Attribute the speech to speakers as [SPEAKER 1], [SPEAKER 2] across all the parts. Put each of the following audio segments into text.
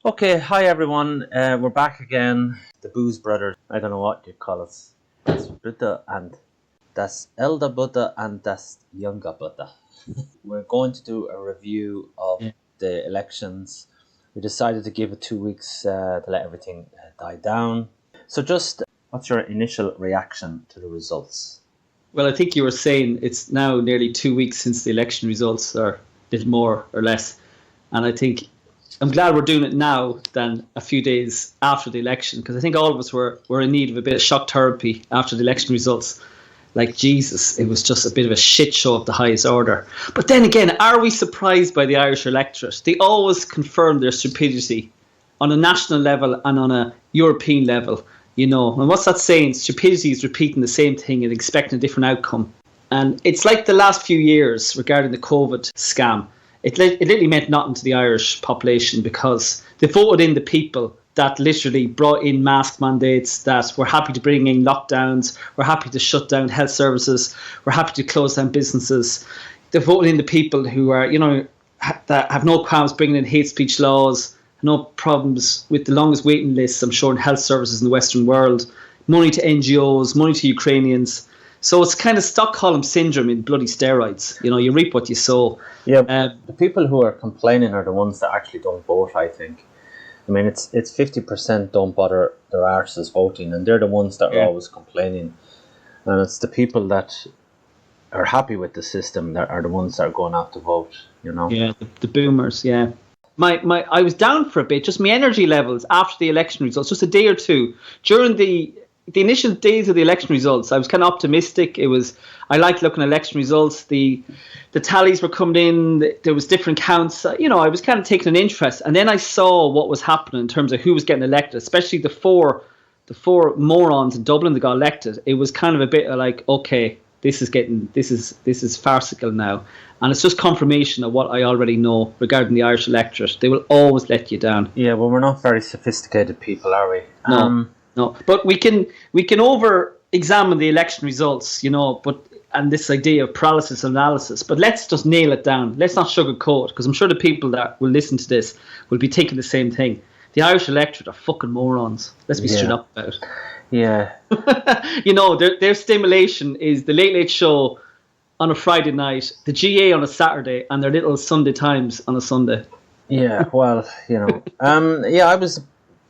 [SPEAKER 1] Okay, hi everyone. We're back again. The Booze Brothers. I don't know what you call us. Das Buddha and das Elder Buddha and das Younger Buddha. We're going to do a review of the elections. We decided to give it 2 weeks to let everything die down. So just, what's your initial reaction to the results?
[SPEAKER 2] Well, I think you were saying it's now nearly 2 weeks since the election results, or a little more or less. And I think I'm glad we're doing it now than a few days after the election, because I think all of us were in need of a bit of shock therapy after the election results. Like, Jesus, it was just a bit of a shit show of the highest order. But then again, are we surprised by the Irish electorate? They always confirm their stupidity on a national level and on a European level, you know. And what's that saying? Stupidity is repeating the same thing and expecting a different outcome. And it's like the last few years regarding the COVID scam. It literally meant nothing to the Irish population because they voted in the people that literally brought in mask mandates, that were happy to bring in lockdowns, were happy to shut down health services, were happy to close down businesses. They voted in the people who are, you know, that have no qualms bringing in hate speech laws, no problems with the longest waiting lists, I'm sure, in health services in the Western world, money to NGOs, money to Ukrainians. So it's kind of Stockholm syndrome in bloody steroids. You know, you reap what you sow.
[SPEAKER 1] Yeah, the people who are complaining are the ones that actually don't vote, I think. I mean, it's 50% don't bother their arses voting, and they're the ones that are always complaining. And it's the people that are happy with the system that are the ones that are going out to vote, you know?
[SPEAKER 2] Yeah, the boomers, yeah. I was down for a bit, just my energy levels after the election results, just a day or two. During the initial days of the election results, I was kind of optimistic. I liked looking at election results. The tallies were coming in. There was different counts. You know, I was kind of taking an interest. And then I saw what was happening in terms of who was getting elected, especially the four morons in Dublin that got elected. It was kind of a bit like, okay, this is farcical now. And it's just confirmation of what I already know regarding the Irish electorate. They will always let you down.
[SPEAKER 1] Yeah, well, we're not very sophisticated people, are we?
[SPEAKER 2] No, but we can over-examine the election results, you know, and this idea of paralysis analysis. But let's just nail it down. Let's not sugarcoat, because I'm sure the people that will listen to this will be thinking the same thing. The Irish electorate are fucking morons. Let's be straight up about it.
[SPEAKER 1] Yeah.
[SPEAKER 2] You know, their stimulation is the Late Late Show on a Friday night, the GA on a Saturday, and their little Sunday Times on a Sunday.
[SPEAKER 1] Yeah, well, you know. I was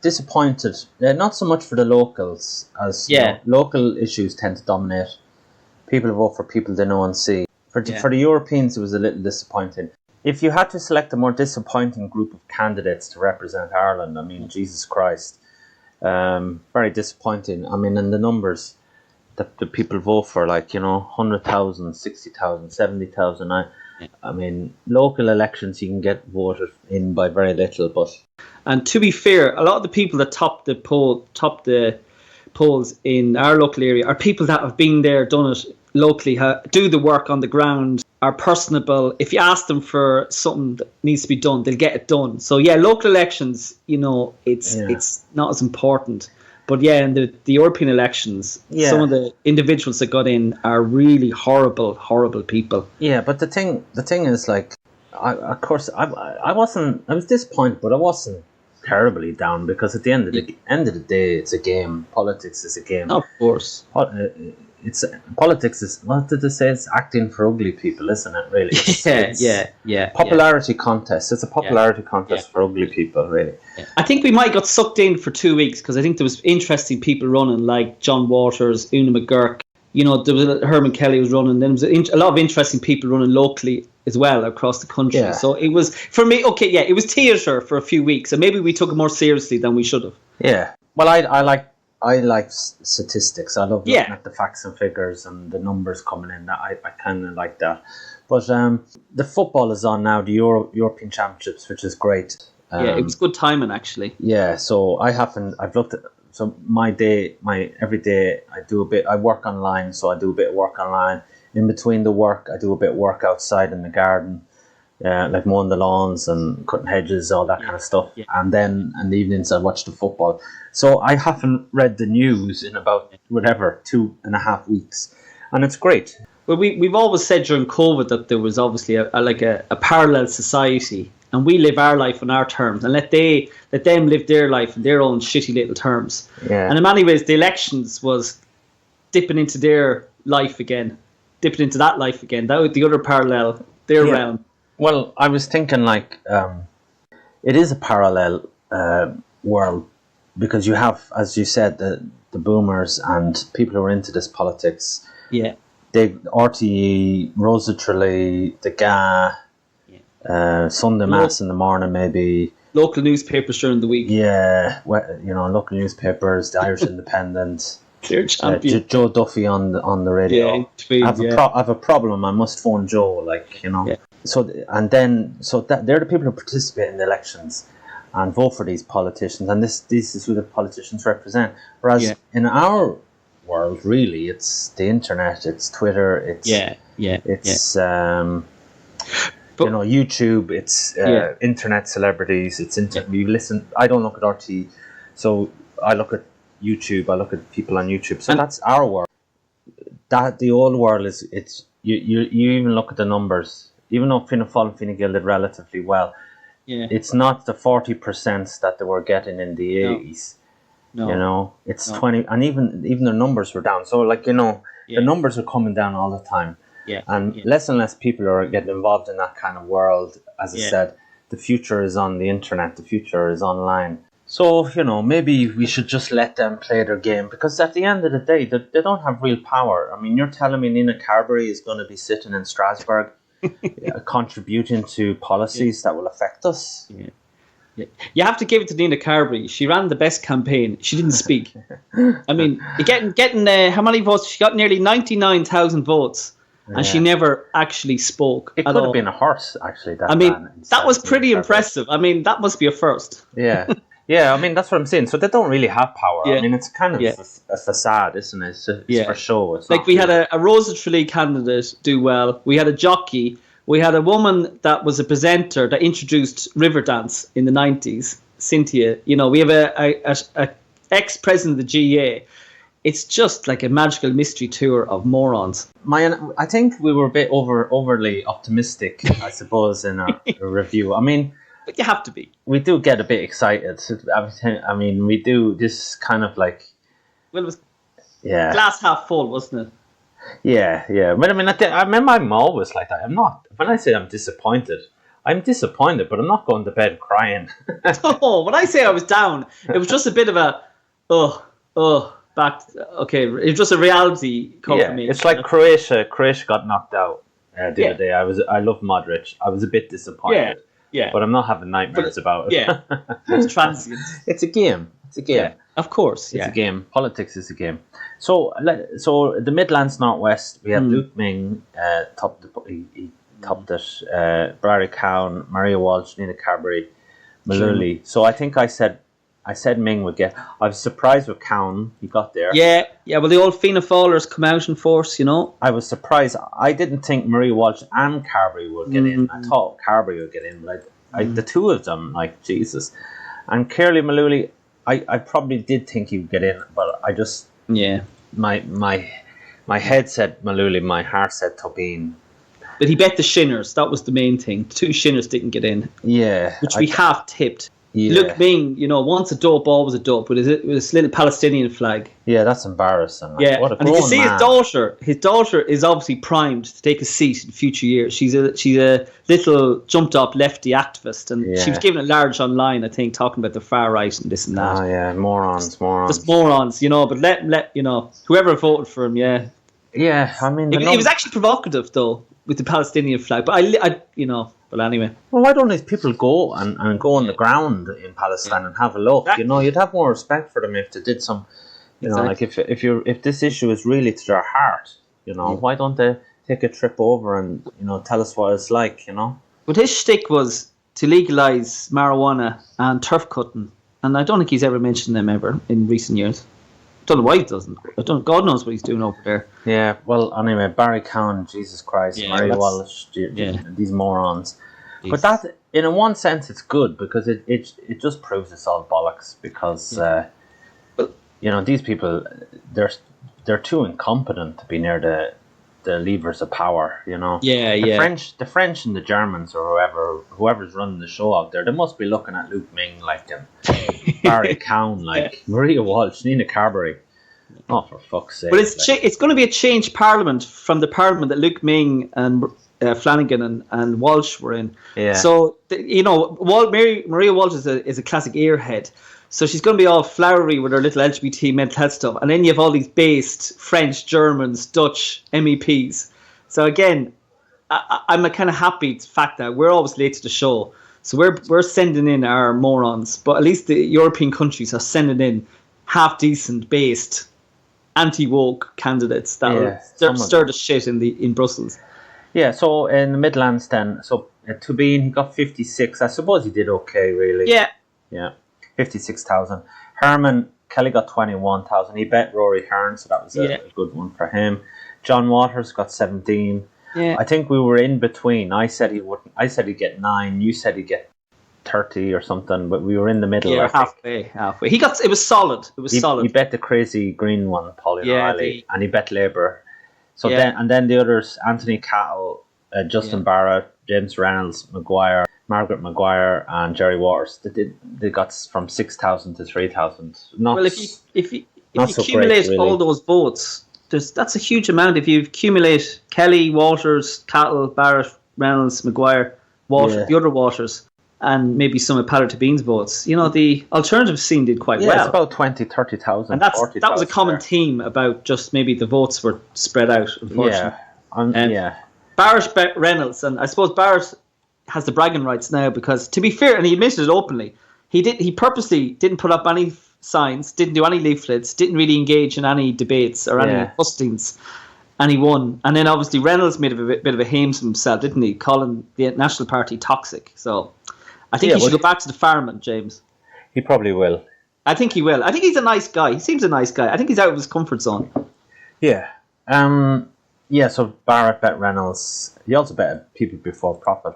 [SPEAKER 1] disappointed. Not so much for the locals, as you know, local issues tend to dominate. People vote for people they know and see. For the Europeans, it was a little disappointing. If you had to select a more disappointing group of candidates to represent Ireland, I mean, Jesus Christ, very disappointing. I mean, in the numbers that the people vote for, like, you know, 100,000, 60,000, 70,000. I mean, local elections you can get voted in by very little, but.
[SPEAKER 2] And to be fair, a lot of the people that top the polls in our local area are people that have been there, done it locally, do the work on the ground, are personable. If you ask them for something that needs to be done, they'll get it done. So yeah, local elections, you know, it's not as important. But yeah, in the European elections, some of the individuals that got in are really horrible people.
[SPEAKER 1] Yeah, but the thing is, like, I was disappointed, but I wasn't terribly down, because at the end of the day, it's a game. Politics is a game.
[SPEAKER 2] Of course.
[SPEAKER 1] Politics is, what did they say? It's acting for ugly people, isn't it? Really?
[SPEAKER 2] Yeah.
[SPEAKER 1] Popularity contest. It's a popularity contest for ugly people, really.
[SPEAKER 2] Yeah. I think we might have got sucked in for 2 weeks, because I think there was interesting people running, like John Waters, Una McGurk. You know, there was Herman Kelly was running. Then there was a lot of interesting people running locally as well across the country. Yeah. So it was, for me, it was theatre for a few weeks, and maybe we took it more seriously than we should have.
[SPEAKER 1] Yeah. Well, I like statistics. I love looking at the facts and figures and the numbers coming in. I kind of like that. But the football is on now, the European Championships, which is great.
[SPEAKER 2] It was good timing, actually.
[SPEAKER 1] Yeah, so I've looked at, so my every day I work online, so I do a bit of work online. In between the work, I do a bit of work outside in the garden, like mowing the lawns and cutting hedges, all that kind of stuff. Yeah. And then in the evenings, I watch the football. So I haven't read the news in about 2.5 weeks, and it's great.
[SPEAKER 2] Well, we've always said during COVID that there was obviously a parallel society, and we live our life on our terms, and let them live their life in their own shitty little terms.
[SPEAKER 1] Yeah.
[SPEAKER 2] And in many ways, the elections was dipping into their life again, dipping into that life again. That was the other parallel, their realm.
[SPEAKER 1] Well, I was thinking it is a parallel world, because you have, as you said, the boomers and people who are into this politics.
[SPEAKER 2] Yeah.
[SPEAKER 1] They RTE, Rosa Tralee, the GA, Sunday Mass in the morning, maybe.
[SPEAKER 2] Local newspapers during the week.
[SPEAKER 1] Yeah, local newspapers, the Irish Independent.
[SPEAKER 2] Clear champion.
[SPEAKER 1] Joe Duffy on the radio.
[SPEAKER 2] Yeah,
[SPEAKER 1] I have a problem. I must phone Joe.
[SPEAKER 2] Yeah.
[SPEAKER 1] So they're the people who participate in the elections and vote for these politicians, and this is who the politicians represent. Whereas in our world, really, it's the internet, it's Twitter, it's YouTube, it's internet celebrities, it's you listen. I don't look at RT, so I look at YouTube. I look at people on YouTube. So that's our world. That the old world is you even look at the numbers. Even though Fianna Fáil and Fine Gael did relatively well, it's not the 40% that they were getting in the 80s. No. It's 20, and even their numbers were down. So the numbers are coming down all the time. Less and less people are getting involved in that kind of world. As I said, the future is on the internet. The future is online. So, maybe we should just let them play their game, because at the end of the day, they don't have real power. I mean, you're telling me Nina Carberry is going to be sitting in Strasbourg contributing to policies that will affect us.
[SPEAKER 2] You have to give it to Nina Carberry. She ran the best campaign. She didn't speak. I mean, getting how many votes? She got nearly 99,000 votes, and she never actually spoke.
[SPEAKER 1] It could have been a horse, actually.
[SPEAKER 2] That was pretty impressive. I mean, that must be a first.
[SPEAKER 1] Yeah. Yeah, I mean, that's what I'm saying. So they don't really have power. I mean, it's kind of a facade, isn't it? It's for show. It's
[SPEAKER 2] we had a Rosa Tralee candidate do well. We had a jockey. We had a woman that was a presenter that introduced Riverdance in the 90s, Cynthia. We have a ex-president of the GA. It's just like a magical mystery tour of morons.
[SPEAKER 1] I think we were a bit overly optimistic, I suppose, in our review. I mean...
[SPEAKER 2] But you have to be. We
[SPEAKER 1] do get a bit excited. I mean, we do this kind of like...
[SPEAKER 2] Well, it was glass half full, wasn't it?
[SPEAKER 1] Yeah. But I mean, I remember I'm always like that. I'm not... When I say I'm disappointed, but I'm not going to bed crying.
[SPEAKER 2] No, when I say I was down, it was just a bit of a... back... Okay, it was just a reality confirmation.
[SPEAKER 1] Yeah, it's like Croatia. Croatia got knocked out the other day. I love Modric. I was a bit disappointed. Yeah. But I'm not having nightmares about it.
[SPEAKER 2] Yeah. It's transient.
[SPEAKER 1] It's a game.
[SPEAKER 2] Yeah, of course.
[SPEAKER 1] It's a game. Politics is a game. So the Midlands Northwest, we have Luke Ming, topped it. Barry Cowan, Maria Walsh, Nina Carberry, Mullooly. So I think I said Ming would get. I was surprised with Cowan. He got there.
[SPEAKER 2] Yeah. Well, the old Fianna Fáilers come out in force,
[SPEAKER 1] I was surprised. I didn't think Maria Walsh and Carberry would get in. I thought Carberry would get in, but the two of them, Jesus. And Kerry Mullooly, I probably did think he would get in, but I just my head said Mullooly, my heart said Tobin.
[SPEAKER 2] But he bet the Shinners. That was the main thing. The two Shinners didn't get in.
[SPEAKER 1] Yeah,
[SPEAKER 2] which we half tipped.
[SPEAKER 1] Yeah.
[SPEAKER 2] Luke Ming, once a dope, always a dope, with his little Palestinian flag.
[SPEAKER 1] Yeah, that's embarrassing.
[SPEAKER 2] What a grown man. And you can see his daughter. His daughter is obviously primed to take a seat in future years. She's a little jumped up lefty activist, and she was given a large online, I think, talking about the far right and this and that.
[SPEAKER 1] Oh yeah, morons.
[SPEAKER 2] Just morons, but let whoever voted for him,
[SPEAKER 1] Yeah, I mean,
[SPEAKER 2] it was actually provocative though with the Palestinian flag, but I Well, anyway.
[SPEAKER 1] Well, why don't these people go and go on the ground in Palestine and have a look?
[SPEAKER 2] Exactly.
[SPEAKER 1] You'd have more respect for them if they did some. If this issue is really to their heart, why don't they take a trip over and tell us what it's like,
[SPEAKER 2] But his shtick was to legalise marijuana and turf cutting, and I don't think he's ever mentioned them ever in recent years. Don't know why he doesn't. God knows what he's doing over there.
[SPEAKER 1] Yeah, well, anyway, Barry Cowan, Jesus Christ, Mary Walsh, these morons. Jeez. But that, in one sense, it's good because it just proves it's all bollocks because, these people, they're too incompetent to be near the levers of power, you know.
[SPEAKER 2] Yeah,
[SPEAKER 1] The French and the Germans or whoever's running the show out there, they must be looking at Luke Ming like Barry Cowan, like Maria Walsh, Nina Carberry. Oh, for fuck's sake!
[SPEAKER 2] But it's going to be a changed parliament from the parliament that Luke Ming and Flanagan and Walsh were in.
[SPEAKER 1] Yeah.
[SPEAKER 2] So Maria Walsh is a classic airhead. So she's going to be all flowery with her little LGBT mental health stuff. And then you have all these based French, Germans, Dutch MEPs. So again, I'm kind of happy the fact that we're always late to the show. So we're sending in our morons. But at least the European countries are sending in half-decent, based, anti-woke candidates that will stir the shit in Brussels.
[SPEAKER 1] Yeah, so in the Midlands then, so Tobin, he got 56. I suppose he did okay, really. Yeah. 56,000. Herman Kelly got 21,000. He bet Rory Hearn, so that was a good one for him. John Waters got 17. Yeah. I think we were in between. I said he wouldn't. I said he'd get 9. You said he'd get 30 or something, but we were in the middle.
[SPEAKER 2] Yeah, halfway. He got. It was solid. Solid.
[SPEAKER 1] He bet the crazy green one, Pauline O'Reilly, and he bet Labour. So then the others: Anthony Cattle, Justin Barrett, James Reynolds, Margaret Maguire, and Jerry Waters. They got from 6,000 to 3,000.
[SPEAKER 2] Well, if you accumulate all those votes, that's a huge amount. If you accumulate Kelly, Waters, Cattle, Barrett, Reynolds, Maguire, the other Waters, and maybe some of Patrick Bean's votes, the alternative scene did quite well.
[SPEAKER 1] Yeah, it's about 20,000, 30,000.
[SPEAKER 2] And that was a common theme about just maybe the votes were spread out, unfortunately. Barrett bet Reynolds, and I suppose Barrett has the bragging rights now because, to be fair, and he admitted it openly, he purposely didn't put up any signs, didn't do any leaflets, didn't really engage in any debates or any hustings, and he won. And then obviously Reynolds made a bit of a hames of himself, didn't he, calling the National Party toxic. So I think he should go back to the farming, James.
[SPEAKER 1] He probably will.
[SPEAKER 2] I think he will. I think he's a nice guy. He seems a nice guy. I think he's out of his comfort zone.
[SPEAKER 1] Yeah. So Barrett bet Reynolds. He also bet People Before Profit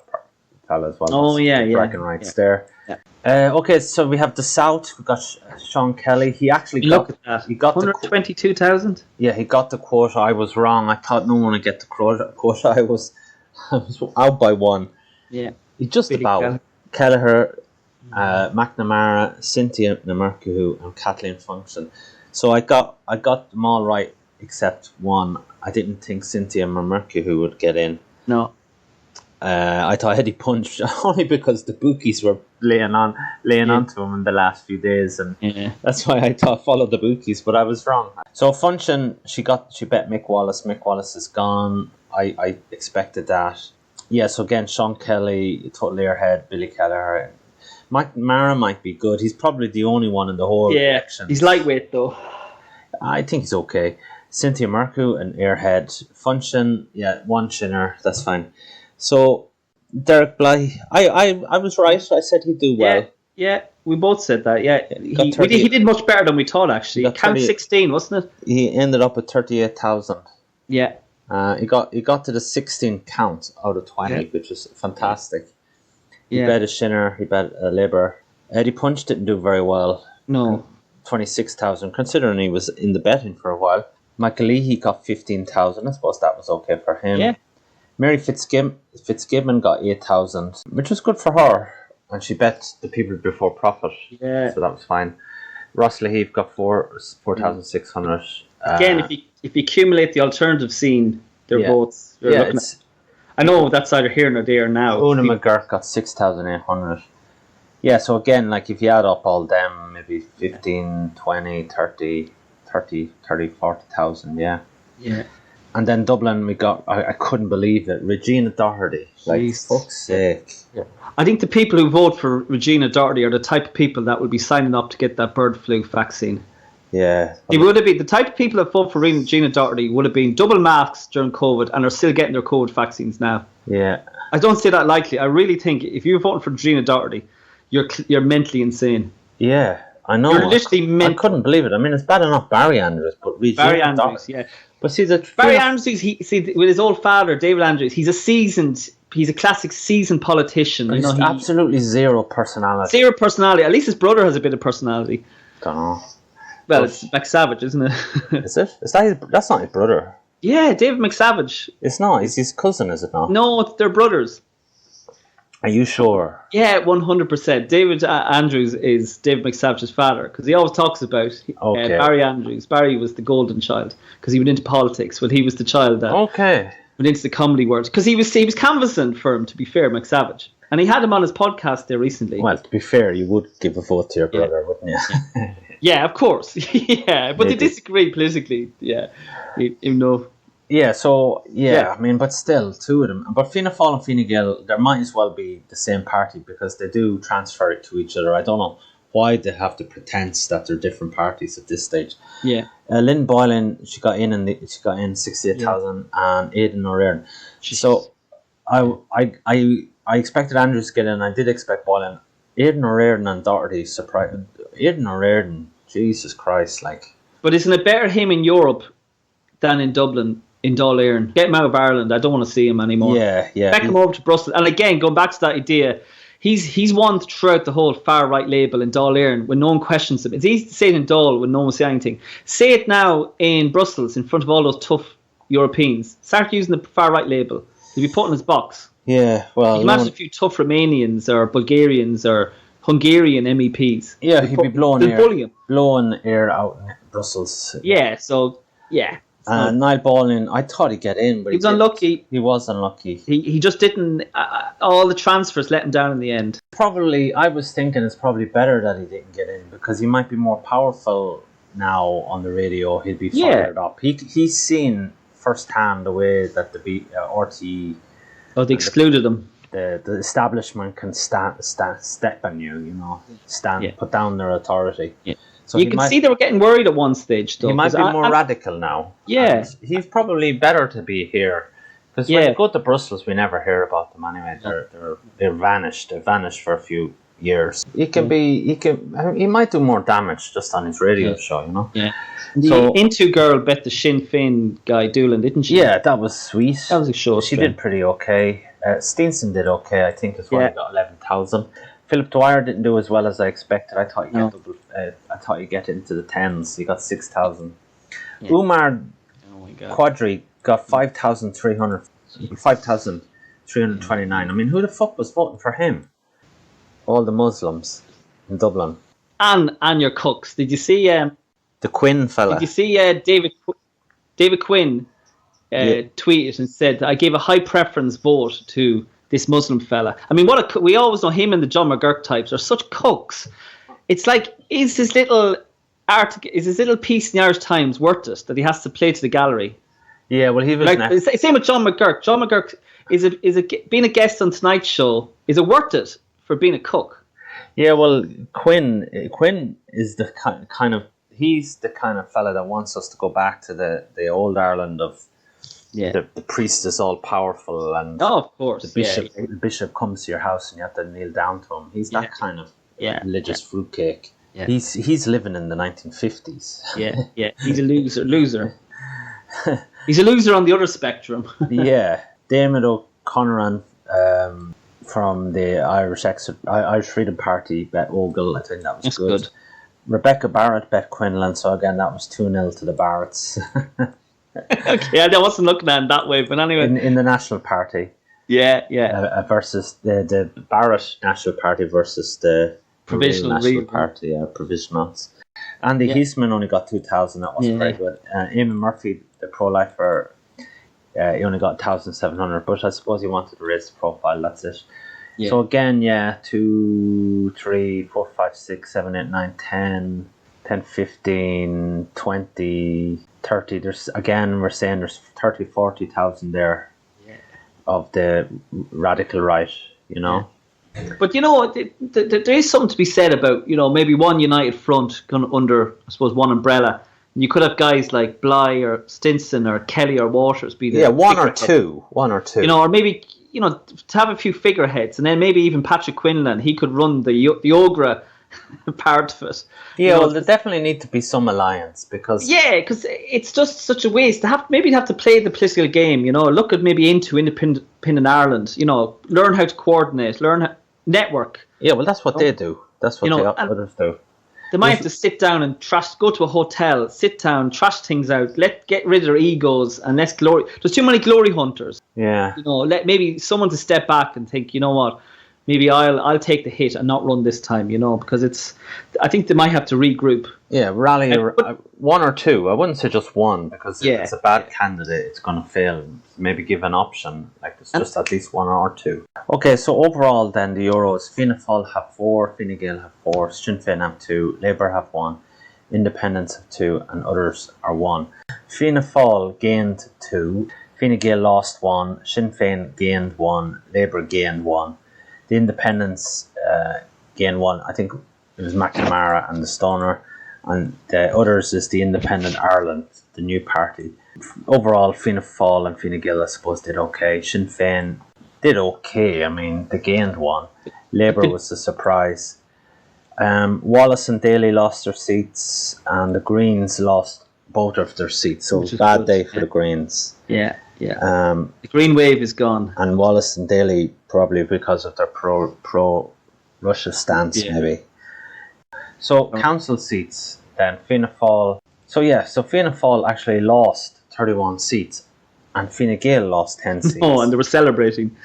[SPEAKER 1] fella as well.
[SPEAKER 2] Oh,
[SPEAKER 1] bragging rights there. Yeah. Okay, so we have the South. We've got Sean Kelly. He actually
[SPEAKER 2] look at that. He got 122,000.
[SPEAKER 1] Yeah, he got the quota. I was wrong. I thought no one would get the quota. I was out by one. Yeah, he just Billy about Kelleher, McNamara, Cynthia Namarkihu, and Kathleen Function. So I got them all right except one. I didn't think Cynthia Namarkihu would get in.
[SPEAKER 2] No.
[SPEAKER 1] I thought Eddie punched only because the bookies were laying onto him in the last few days, and that's why I thought follow the bookies, but I was wrong. So Function, she bet Mick Wallace. Mick Wallace is gone. I expected that. Yeah. So again, Sean Kelly, total airhead. Billy Kelleher, McNamara might be good. He's probably the only one in the whole election.
[SPEAKER 2] He's lightweight though.
[SPEAKER 1] I think he's okay. Cynthia Merku, an airhead. Function, one chinner. That's fine. So, Derek Bly, I was right. I said he'd do well.
[SPEAKER 2] Yeah, we both said that. Yeah, he did much better than we thought. Actually, count 16, wasn't it?
[SPEAKER 1] He ended up at 38,000.
[SPEAKER 2] Yeah.
[SPEAKER 1] He got to the 16 count out of 20, which is fantastic. He bet a Shinner. He bet a Labour. Eddie Punch didn't do very well.
[SPEAKER 2] No.
[SPEAKER 1] 26,000, considering he was in the betting for a while. Michael Leahy got 15,000. I suppose that was okay for him.
[SPEAKER 2] Yeah.
[SPEAKER 1] Mary Fitzgibbon got 8,000, which was good for her, and she bet the People Before Profit, so that was fine. Ross Laheef got 4,600.
[SPEAKER 2] Again, if you accumulate the alternative scene, they're both. Looking at, I know that's either here or there now.
[SPEAKER 1] Una McGurk got 6,800. Yeah, so again, like if you add up all them, maybe 15, 20, 30, 40,000, yeah. And then Dublin, we got, I couldn't believe it, Regina Doherty. Like, fuck's sake.
[SPEAKER 2] Yeah. I think the people who vote for Regina Doherty are the type of people that will be signing up to get that bird flu vaccine.
[SPEAKER 1] Yeah.
[SPEAKER 2] It would have been, the type of people that vote for Regina Doherty would have been double masks during COVID and are still getting their COVID vaccines now.
[SPEAKER 1] Yeah.
[SPEAKER 2] I don't say that lightly. I really think if you're voting for Regina Doherty, you're mentally insane.
[SPEAKER 1] Yeah, I know.
[SPEAKER 2] You're literally
[SPEAKER 1] I couldn't believe it. I mean, it's bad enough Barry Andrews, but Regina Doherty. But see,
[SPEAKER 2] Barry Andrews, with his old father, David Andrews, he's a classic seasoned politician.
[SPEAKER 1] He's absolutely zero personality.
[SPEAKER 2] Zero personality. At least his brother has a bit of personality.
[SPEAKER 1] Don't know.
[SPEAKER 2] Well, it's Mac Savage, isn't it?
[SPEAKER 1] Is it? That's not his brother.
[SPEAKER 2] Yeah, David McSavage.
[SPEAKER 1] It's not. It's his cousin, is it not?
[SPEAKER 2] No, they're brothers.
[SPEAKER 1] Are you sure?
[SPEAKER 2] Yeah, 100%. David Andrews is David McSavage's father, because he always talks about Barry Andrews. Barry was the golden child because he went into politics. Well, he was the child that went into the comedy world because he was canvassing for him. To be fair, McSavage, and he had him on his podcast there recently.
[SPEAKER 1] Well, to be fair, you would give a vote to your brother, wouldn't you?
[SPEAKER 2] Yeah, of course. Yeah, but they disagree politically. Yeah, even though.
[SPEAKER 1] Yeah, so, I mean, but still, two of them. But Fianna Fáil and Fine Gael, there might as well be the same party because they do transfer it to each other. I don't know why they have the pretense that they're different parties at this stage.
[SPEAKER 2] Yeah.
[SPEAKER 1] Lynn Boylan, she got in 68,000, and Aidan O'Riordan. So, I expected Andrews to get in. I did expect Boylan. Aidan O'Riordan and Doherty surprised. Aidan O'Riordan, Jesus Christ, like.
[SPEAKER 2] But isn't it better him in Europe than in Dublin? In Dáil Éireann. Get him out of Ireland. I don't want to see him anymore.
[SPEAKER 1] Yeah.
[SPEAKER 2] Back him over to Brussels. And again, going back to that idea, he's one throughout the whole far-right label in Dáil Éireann when no one questions him. It's easy to say it in Dáil when no one says anything. Say it now in Brussels in front of all those tough Europeans. Start using the far-right label. He'll be put in his box.
[SPEAKER 1] Yeah, well...
[SPEAKER 2] You can imagine a few tough Romanians or Bulgarians or Hungarian MEPs.
[SPEAKER 1] Yeah, he'd be blowing air out in Brussels.
[SPEAKER 2] Yeah, so, yeah.
[SPEAKER 1] Niall Boylan, I thought he'd get in, but
[SPEAKER 2] he was unlucky.
[SPEAKER 1] He was unlucky.
[SPEAKER 2] He just didn't. All the transfers let him down in the end.
[SPEAKER 1] Probably, I was thinking it's probably better that he didn't get in because he might be more powerful now on the radio. He'd be fired up. He's seen firsthand the way that the RTE.
[SPEAKER 2] Oh, they excluded him.
[SPEAKER 1] The establishment can step on you, put down their authority. Yeah. So
[SPEAKER 2] you can see they were getting worried at one stage, though.
[SPEAKER 1] He might be more radical now.
[SPEAKER 2] Yeah.
[SPEAKER 1] And he's probably better to be here. Because when you go to Brussels, we never hear about them anyway. They're vanished. They vanished for a few years. He might do more damage just on his radio show,
[SPEAKER 2] Yeah. The Into girl bet the Sinn Fein guy Doolan, didn't she?
[SPEAKER 1] Yeah, that was sweet.
[SPEAKER 2] That was a show.
[SPEAKER 1] She did pretty okay. Steenson did okay, I think, as well. He got 11,000. Philip Dwyer didn't do as well as I expected. I thought he'd get into the tens. He got 6,000. Yeah. Umar Quadri got 5,329. I mean, who the fuck was voting for him? All the Muslims in Dublin.
[SPEAKER 2] And your cooks. Did you see
[SPEAKER 1] the Quinn fella?
[SPEAKER 2] Did you see David Quinn tweeted and said, "I gave a high preference vote to this Muslim fella." I mean, we always know him and the John McGurk types are such cooks. It's like, is his little piece in the Irish Times worth it that he has to play to the gallery?
[SPEAKER 1] Yeah, well, he was
[SPEAKER 2] same with John McGurk. John McGurk being a guest on Tonight's Show. Is it worth it for being a cook?
[SPEAKER 1] Yeah, well, Quinn is the kind of he's the kind of fella that wants us to go back to the old Ireland of. Yeah. The priest is all powerful, and
[SPEAKER 2] of course,
[SPEAKER 1] the bishop comes to your house and you have to kneel down to him. He's that kind of religious fruitcake. Yeah. He's living in the 1950s.
[SPEAKER 2] Yeah. He's a loser. He's a loser on the other spectrum.
[SPEAKER 1] Yeah, Dermot O'Connor from the Irish Freedom Party bet Ogle. I think that was good. Rebecca Barrett bet Quinlan. So again, that was 2-0 to the Barretts.
[SPEAKER 2] Okay, I wasn't looking at it that way, but anyway.
[SPEAKER 1] In the National Party.
[SPEAKER 2] Yeah.
[SPEAKER 1] Versus the Barrett National Party versus the
[SPEAKER 2] Provisional
[SPEAKER 1] National Party, Provisionals. Andy Heisman only got 2,000, that wasn't very good. Eamon Murphy, the pro-lifer, he only got 1,700, but I suppose he wanted to raise the profile, that's it. Yeah. So again, 2, 3, 4, 5, 6, 7, 8, 9, 10, 15, 20... 30. We're saying there's 30, 40,000 there of the radical right,
[SPEAKER 2] But there is something to be said about maybe one united front under, I suppose, one umbrella. And you could have guys like Bly or Stinson or Kelly or Waters be the
[SPEAKER 1] one or two,
[SPEAKER 2] or maybe to have a few figureheads, and then maybe even Patrick Quinlan, he could run the Ogra part of it.
[SPEAKER 1] Well, there definitely need to be some alliance because
[SPEAKER 2] it's just such a waste to have to play the political game. Look at maybe into independent Ireland. Learn how to coordinate, network.
[SPEAKER 1] Yeah, well, that's what they do. That's what the others do.
[SPEAKER 2] They might have to sit down and go to a hotel, sit down, trash things out, get rid of their egos, and let's glory. There's too many glory hunters.
[SPEAKER 1] Yeah.
[SPEAKER 2] Let maybe someone to step back and think, you know what, maybe I'll take the hit and not run this time, because I think they might have to regroup.
[SPEAKER 1] Yeah, rally one or two. I wouldn't say just one, because if it's a bad candidate, it's going to fail. Maybe give an option, like there's just at least one or two. Okay, so overall then the Euros, Fianna Fáil have 4, Fine Gael have 4, Sinn Fein have 2, Labour have 1, Independents have 2, and others are 1. Fianna Fáil gained 2, Fine Gael lost 1, Sinn Fein gained 1, Labour gained 1. The Independents gained 1. I think it was McNamara and the Stoner. And the others is the Independent Ireland, the new party. Overall, Fianna Fáil and Fine Gael, I suppose, did okay. Sinn Fein did okay. I mean, they gained 1. Labour was a surprise. Wallace and Daly lost their seats, and the Greens lost both of their seats. So it was a bad day for the Greens.
[SPEAKER 2] Yeah. The Green wave is gone.
[SPEAKER 1] And Wallace and Daly, probably because of their pro-Russia stance, maybe. So council seats, then Fianna Fáil. So Fianna Fáil actually lost 31 seats, and Fine Gael lost 10 seats.
[SPEAKER 2] Oh, and they were celebrating.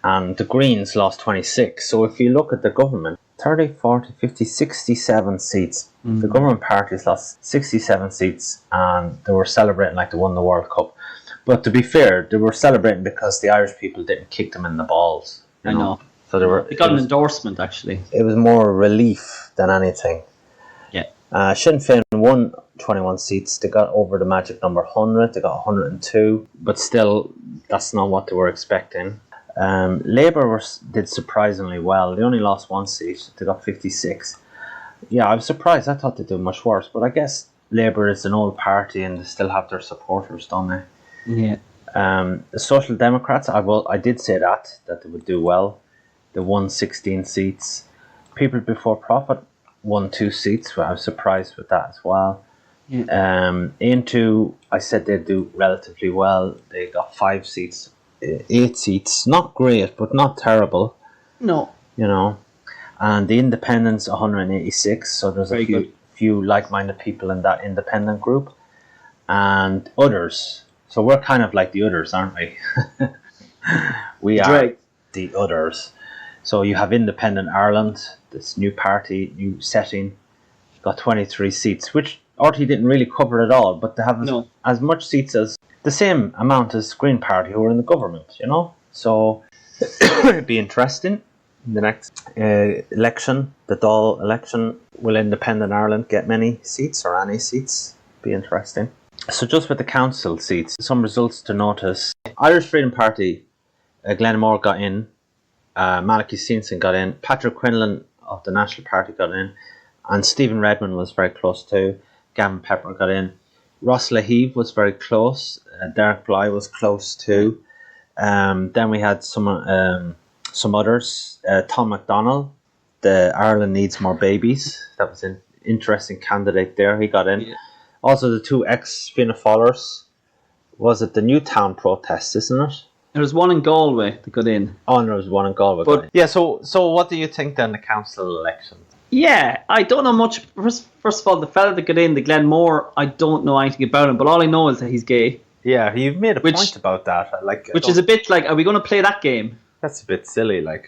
[SPEAKER 1] And the Greens lost 26. So if you look at the government, 30, 40, 50, 67 seats. The government parties lost 67 seats, and they were celebrating like they won the World Cup. But to be fair, they were celebrating because the Irish people didn't kick them in the balls.
[SPEAKER 2] I know.
[SPEAKER 1] So
[SPEAKER 2] they got an endorsement, actually.
[SPEAKER 1] It was more relief than anything.
[SPEAKER 2] Yeah.
[SPEAKER 1] Sinn Féin won 21 seats. They got over the magic number 100. They got 102. But still, that's not what they were expecting. Labour did surprisingly well. They only lost 1 seat. They got 56. Yeah, I was surprised. I thought they'd do much worse. But I guess Labour is an old party and they still have their supporters, don't they?
[SPEAKER 2] Yeah.
[SPEAKER 1] The Social Democrats, I did say that they would do well. They won 16 seats. People Before Profit won 2 seats. I was surprised with that as well.
[SPEAKER 2] Yeah.
[SPEAKER 1] Into, I said they'd do relatively well. They got 5 seats, 8 seats. Not great, but not terrible.
[SPEAKER 2] No.
[SPEAKER 1] And the Independents, 186. So there's a few like-minded people in that independent group. And others. So we're kind of like the others, aren't we? We are the others. So you have Independent Ireland, this new party, new setting, got 23 seats, which RT didn't really cover at all, but they have as much seats as the same amount as Green Party who are in the government, So it'd be interesting in the next election, the Dáil election. Will Independent Ireland get many seats or any seats? Be interesting. So just with the council seats, some results to notice. Irish Freedom Party, Glenn Moore got in. Malachy Stinson got in. Patrick Quinlan of the National Party got in. And Stephen Redmond was very close too. Gavin Pepper got in. Ross Laheeve was very close. Derek Bly was close too. Then we had some others. Tom MacDonald, the Ireland Needs More Babies. That was an interesting candidate there. He got in. Yeah. Also the 2 ex-Fianna Fáilers. Was it the Newtown protest, isn't it?
[SPEAKER 2] There was one in Galway that got in.
[SPEAKER 1] Oh, and there was one in Galway. But yeah, so what do you think then the council elections?
[SPEAKER 2] Yeah, I don't know much. First of all, the fella that got in, the Glenn Moore, I don't know anything about him, but all I know is that he's gay.
[SPEAKER 1] Yeah, you've made a point about that.
[SPEAKER 2] Which is a bit like, are we going to play that game?
[SPEAKER 1] That's a bit silly. I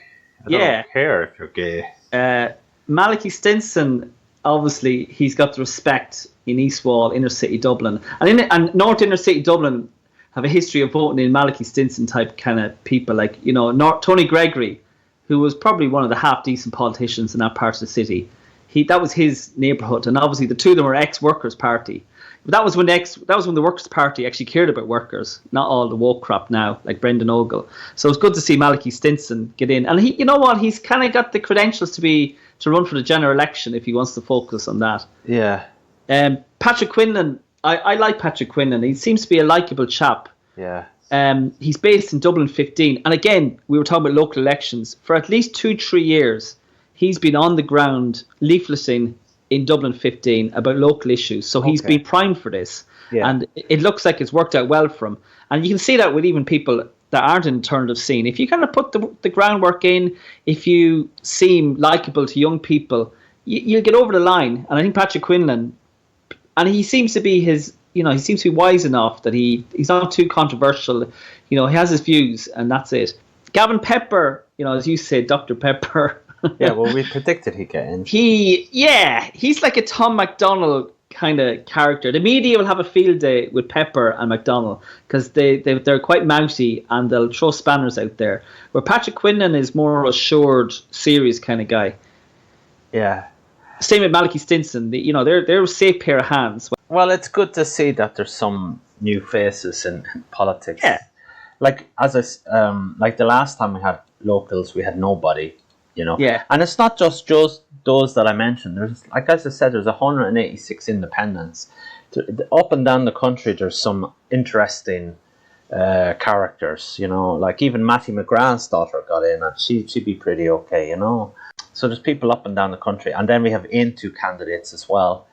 [SPEAKER 1] don't care if you're gay.
[SPEAKER 2] Malachy Stinson, obviously, he's got the respect in East Wall, inner city Dublin, and North inner city Dublin have a history of voting in Malachy Stinson type kind of people, like Tony Gregory, who was probably one of the half decent politicians in that part of the city. That was his neighbourhood, and obviously the two of them were ex-Workers' Party. But that was when the Workers' Party actually cared about workers, not all the woke crap now, like Brendan Ogle. So it's good to see Malachy Stinson get in, and he, he's kind of got the credentials to run for the general election if he wants to focus on that.
[SPEAKER 1] Yeah.
[SPEAKER 2] Patrick Quinlan, I like Patrick Quinlan. He seems to be a likeable chap.
[SPEAKER 1] Yeah.
[SPEAKER 2] He's based in Dublin 15. And again, we were talking about local elections. For at least 2-3 years, he's been on the ground leafleting in Dublin 15 about local issues. So he's been primed for this. Yeah. And it looks like it's worked out well for him. And you can see that with even people that aren't in the alternative scene. If you kind of put the groundwork in, if you seem likeable to young people, you'll get over the line. And I think Patrick Quinlan, and he seems to be he seems to be wise enough that he's not too controversial. He has his views, and that's it. Gavin Pepper, as you said, Dr. Pepper.
[SPEAKER 1] Yeah, well, we predicted he'd get in.
[SPEAKER 2] He's like a Tom McDonald kind of character. The media will have a field day with Pepper and McDonald because they're quite mousy and they'll throw spanners out there. Where Patrick Quinlan is more assured, serious kind of guy.
[SPEAKER 1] Yeah.
[SPEAKER 2] Same with Malachy Stinson. They're a safe pair of hands.
[SPEAKER 1] Well, it's good to see that there's some new faces in politics.
[SPEAKER 2] Yeah.
[SPEAKER 1] Like like the last time we had locals, we had nobody.
[SPEAKER 2] Yeah.
[SPEAKER 1] And it's not just those that I mentioned. There's, like as I said, there's 186 independents. Up and down the country, there's some interesting characters. Like even Mattie McGrath's daughter got in, and she'd be pretty okay. So there's people up and down the country, and then we have Into candidates as well,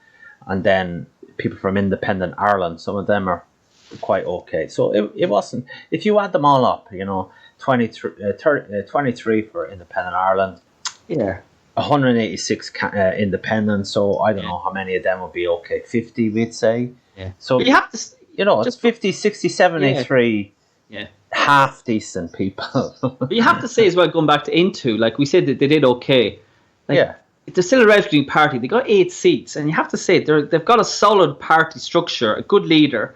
[SPEAKER 1] and then people from Independent Ireland. Some of them are quite okay. So it wasn't. If you add them all up, 23 for Independent Ireland.
[SPEAKER 2] Yeah.
[SPEAKER 1] 186 independents, so I don't know how many of them would be okay. 50, we'd say.
[SPEAKER 2] Yeah.
[SPEAKER 1] So
[SPEAKER 2] but you have to,
[SPEAKER 1] it's 50, 60, 73 half decent people.
[SPEAKER 2] But you have to say as well, going back to Into, like we said, that they did okay. They're still a right-wing party. They got 8 seats, and you have to say they've got a solid party structure, a good leader,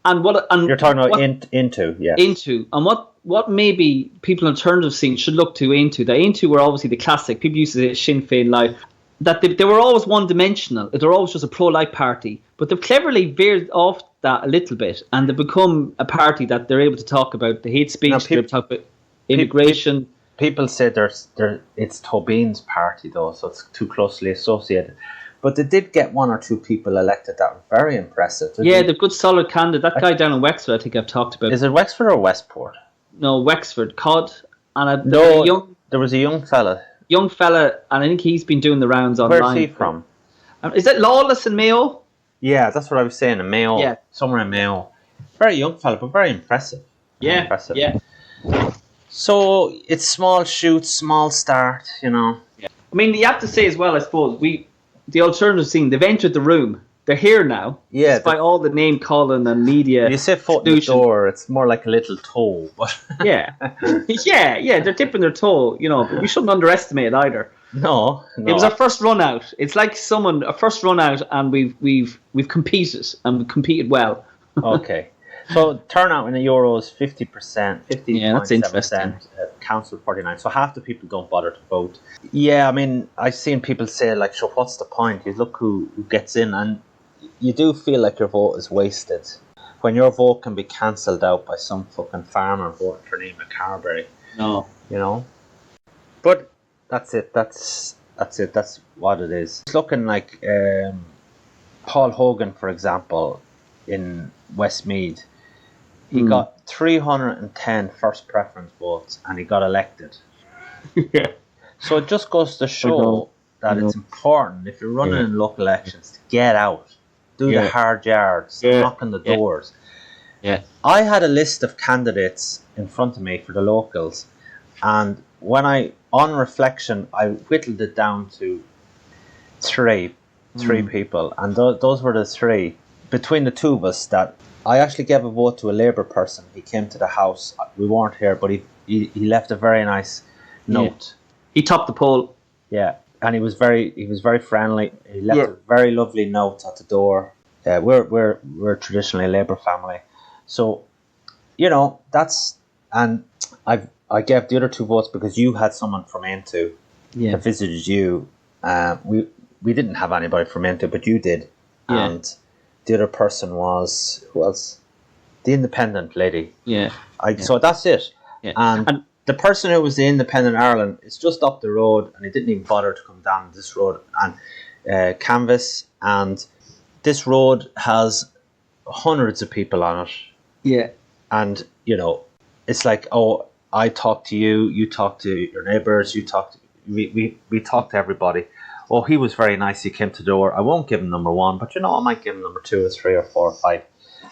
[SPEAKER 2] and
[SPEAKER 1] you're talking about Into, yeah.
[SPEAKER 2] Into, and what maybe people in alternative scene should look to Into. The Into were obviously the classic. People used to say Sinn Fein Life. That they were always one-dimensional. They were always just a pro-life party. But they've cleverly veered off that a little bit, and they've become a party that they're able to talk about the hate speech, they're able to talk about immigration.
[SPEAKER 1] People say it's Tobin's party, though, so it's too closely associated. But they did get 1 or 2 people elected that were very impressive.
[SPEAKER 2] They've good solid candidate. That guy down in Wexford, I think I've talked about.
[SPEAKER 1] Is it Wexford or Westport?
[SPEAKER 2] No, Wexford. Cod. And
[SPEAKER 1] there was a young fella.
[SPEAKER 2] And I think he's been doing the rounds online.
[SPEAKER 1] Where's he from?
[SPEAKER 2] Is it Lawless in Mayo?
[SPEAKER 1] Yeah, that's what I was saying, in Mayo. Yeah. Somewhere in Mayo. Very young fella, but very impressive.
[SPEAKER 2] Yeah,
[SPEAKER 1] impressive.
[SPEAKER 2] Yeah.
[SPEAKER 1] So, it's small shoot, small start, Yeah.
[SPEAKER 2] I mean, you have to say as well, I suppose, the alternative scene, they've entered the room. They're here now. Yeah. Despite all the name calling and media.
[SPEAKER 1] You say foot in the door, it's more like a little toe. But
[SPEAKER 2] yeah. Yeah, they're dipping their toe, but we shouldn't underestimate it either.
[SPEAKER 1] No.
[SPEAKER 2] It was our first run out. It's like a first run out, and we've competed, and we've competed well.
[SPEAKER 1] Okay. So turnout in the Euros 50%, 50.7%.
[SPEAKER 2] Yeah, that's interesting.
[SPEAKER 1] Council 49%. So half the people don't bother to vote. Yeah, I mean, I've seen people say, like, so what's the point? You look who gets in, and you do feel like your vote is wasted. When your vote can be cancelled out by some fucking farmer voting for Neil McCarberry.
[SPEAKER 2] No.
[SPEAKER 1] But that's it. That's what it is. It's looking like Paul Hogan, for example, in Westmeath. He got 310 first preference votes, and he got elected.
[SPEAKER 2] Yeah.
[SPEAKER 1] So it just goes to show that it's important, if you're running in local elections, to get out, do the hard yards, knock on the doors.
[SPEAKER 2] Yeah.
[SPEAKER 1] I had a list of candidates in front of me for the locals, and on reflection, I whittled it down to three people, and those were the 3. Between the 2 of us, that I actually gave a vote to a Labour person. He came to the house. We weren't here, but he left a very nice note.
[SPEAKER 2] He topped the poll.
[SPEAKER 1] Yeah, and he was very friendly. He left a very lovely note at the door. We're traditionally a Labour family, so that's, and I gave the other 2 votes because you had someone from Into that visited you. We didn't have anybody from Into, but you did, and the other person was, who else? The independent lady.
[SPEAKER 2] Yeah.
[SPEAKER 1] So that's it.
[SPEAKER 2] Yeah.
[SPEAKER 1] And the person who was the Independent Ireland is just up the road, and he didn't even bother to come down this road and canvass. And this road has hundreds of people on it.
[SPEAKER 2] Yeah.
[SPEAKER 1] And, it's like, oh, I talk to you, you talk to your neighbours, we talk to everybody. Oh, he was very nice, he came to the door. I won't give him number 1, but I might give him number 2 or 3 or 4 or 5.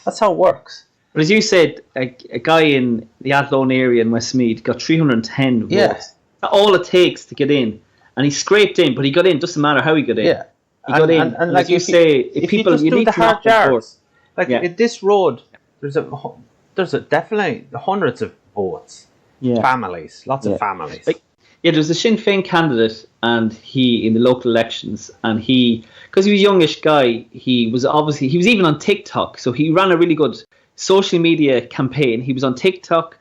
[SPEAKER 1] That's how it works.
[SPEAKER 2] But as you said, a guy in the Athlone area in Westmeath got 310 votes. That's all it takes to get in. and he scraped in, but he got in. Doesn't matter how he got in.
[SPEAKER 1] Yeah.
[SPEAKER 2] He got in. And like you say, if people,
[SPEAKER 1] you just do
[SPEAKER 2] need
[SPEAKER 1] the
[SPEAKER 2] to knock
[SPEAKER 1] hard
[SPEAKER 2] on doors.
[SPEAKER 1] yards. Like this road, there's definitely hundreds of votes. Yeah. Families, lots of families.
[SPEAKER 2] There's a Sinn Fein candidate, and he in the local elections, and because he was a youngish guy, he was even on TikTok, so he ran a really good social media campaign. He was on TikTok,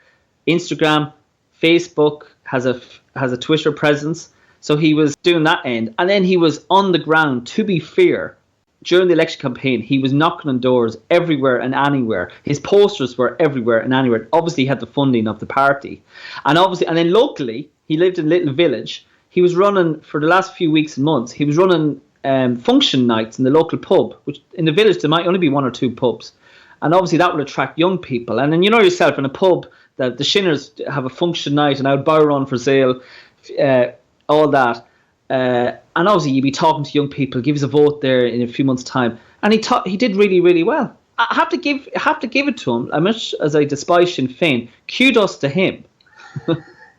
[SPEAKER 2] Instagram, Facebook, has a Twitter presence, so he was doing that end, and then he was on the ground. To be fair, during the election campaign, he was knocking on doors everywhere and anywhere. His posters were everywhere and anywhere. Obviously, he had the funding of the party, and then locally, he lived in a little village. He was running for the last few weeks and months. He was running function nights in the local pub, which in the village there might only be 1 or 2 pubs, and obviously that would attract young people. And then you know yourself, in a pub, that the Shinners have a function night and out Byron for sale, all that. And obviously you'd be talking to young people, give us a vote there in a few months' time. And he did really, really well. I have to give it to him. As much as I despise Sinn Fein, kudos to him.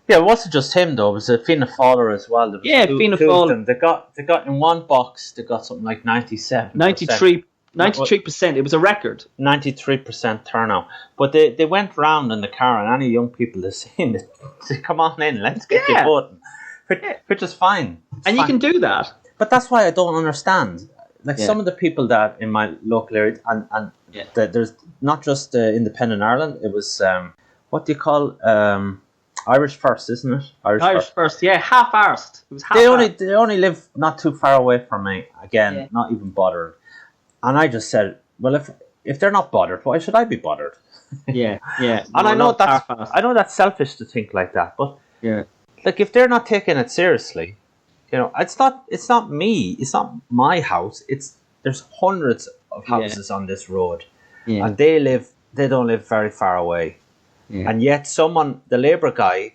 [SPEAKER 1] Yeah, it wasn't just him though. It was a Fianna Fáiler as well.
[SPEAKER 2] Fianna Fáiler.
[SPEAKER 1] They got in one box. They got something like 97%.
[SPEAKER 2] 93%. It was a record.
[SPEAKER 1] 93% turnout. But they went round in the car, and any young people they seen, they said, "Come on in, let's get you voting," which is fine.
[SPEAKER 2] You can do that.
[SPEAKER 1] But that's why I don't understand. Like some of the people that in my local area, and there's not just Independent Ireland. It was what do you call Irish First, isn't it?
[SPEAKER 2] Irish First, yeah, half-arsed. It was
[SPEAKER 1] they only live not too far away from me. Again, not even bothered. And I just said, well, if they're not bothered, why should I be bothered?
[SPEAKER 2] Yeah.
[SPEAKER 1] And I know that's selfish to think like that, but like if they're not taking it seriously, it's not me, it's not my house. There's hundreds of houses on this road, and they don't live very far away. Yeah. And yet the Labour guy,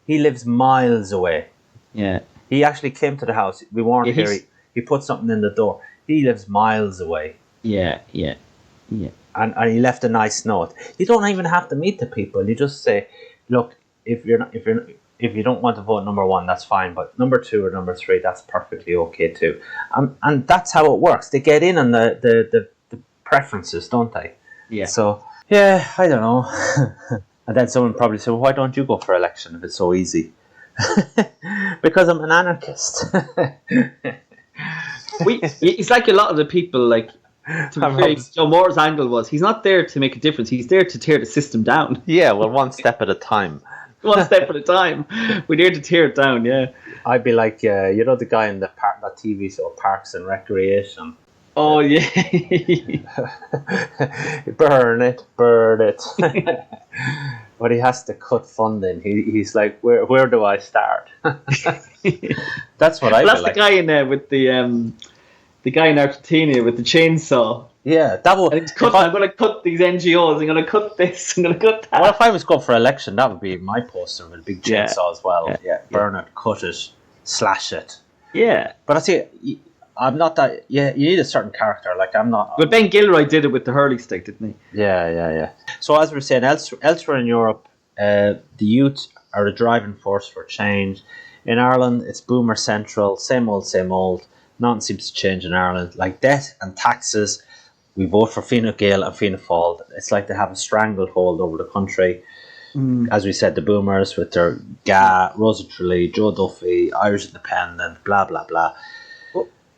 [SPEAKER 1] he lives miles away.
[SPEAKER 2] Yeah.
[SPEAKER 1] He actually came to the house. We weren't here. He put something in the door. He lives miles away.
[SPEAKER 2] Yeah.
[SPEAKER 1] And he left a nice note. You don't even have to meet the people. You just say, look, if you don't want to vote number 1, that's fine. But number 2 or number 3, that's perfectly okay too. And that's how it works. They get in on the preferences, don't they?
[SPEAKER 2] Yeah.
[SPEAKER 1] So, yeah, I don't know. And then someone probably said, well, why don't you go for election if it's so easy? Because I'm an anarchist.
[SPEAKER 2] It's like a lot of the people, like, to be fair, Joe Moore's angle was, he's not there to make a difference, he's there to tear the system down.
[SPEAKER 1] Yeah, well, one step at a time.
[SPEAKER 2] One step at a time. We're there to tear it down, yeah.
[SPEAKER 1] I'd be like, the guy in that TV show, Parks and Recreation.
[SPEAKER 2] Oh, yeah.
[SPEAKER 1] Burn it. But he has to cut funding. He's like, where do I start? That's what I.
[SPEAKER 2] That's
[SPEAKER 1] like.
[SPEAKER 2] The guy in there with the guy in Argentina with the chainsaw.
[SPEAKER 1] Yeah, that would.
[SPEAKER 2] I'm going to cut these NGOs. I'm going to cut this. I'm going to cut that.
[SPEAKER 1] Well, if I was going for election, that would be my poster with a big chainsaw as well. Yeah. Burn it, cut it, slash it.
[SPEAKER 2] Yeah.
[SPEAKER 1] But I see. I'm not that. Yeah, you need a certain character. Like I'm not.
[SPEAKER 2] But Ben Gilroy did it with the hurley stick, didn't he?
[SPEAKER 1] Yeah. So as we were saying, elsewhere in Europe, the youth are the driving force for change. In Ireland, it's boomer central. Same old. Nothing seems to change in Ireland. Like debt and taxes, we vote for Fine Gael and Fianna Fáil. It's like they have a stranglehold over the country. As we said, the boomers with their GA, Rosa Tralee, Joe Duffy, Irish Independent, blah blah blah.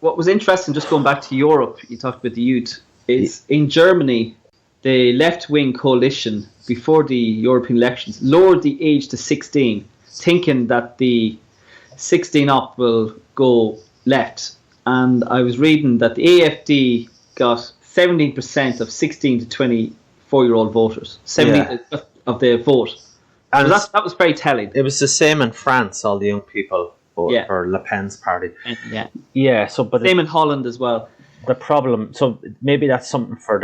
[SPEAKER 2] What was interesting, just going back to Europe, you talked about the youth, is in Germany, the left-wing coalition, before the European elections, lowered the age to 16, thinking that the 16 up will go left. And I was reading that the AFD got 17% of 16 to 24-year-old voters, 70 of the vote. And so that was very telling.
[SPEAKER 1] It was the same in France, all the young people. For Le Pen's party. But
[SPEAKER 2] same in Holland as well.
[SPEAKER 1] The problem, so maybe that's something for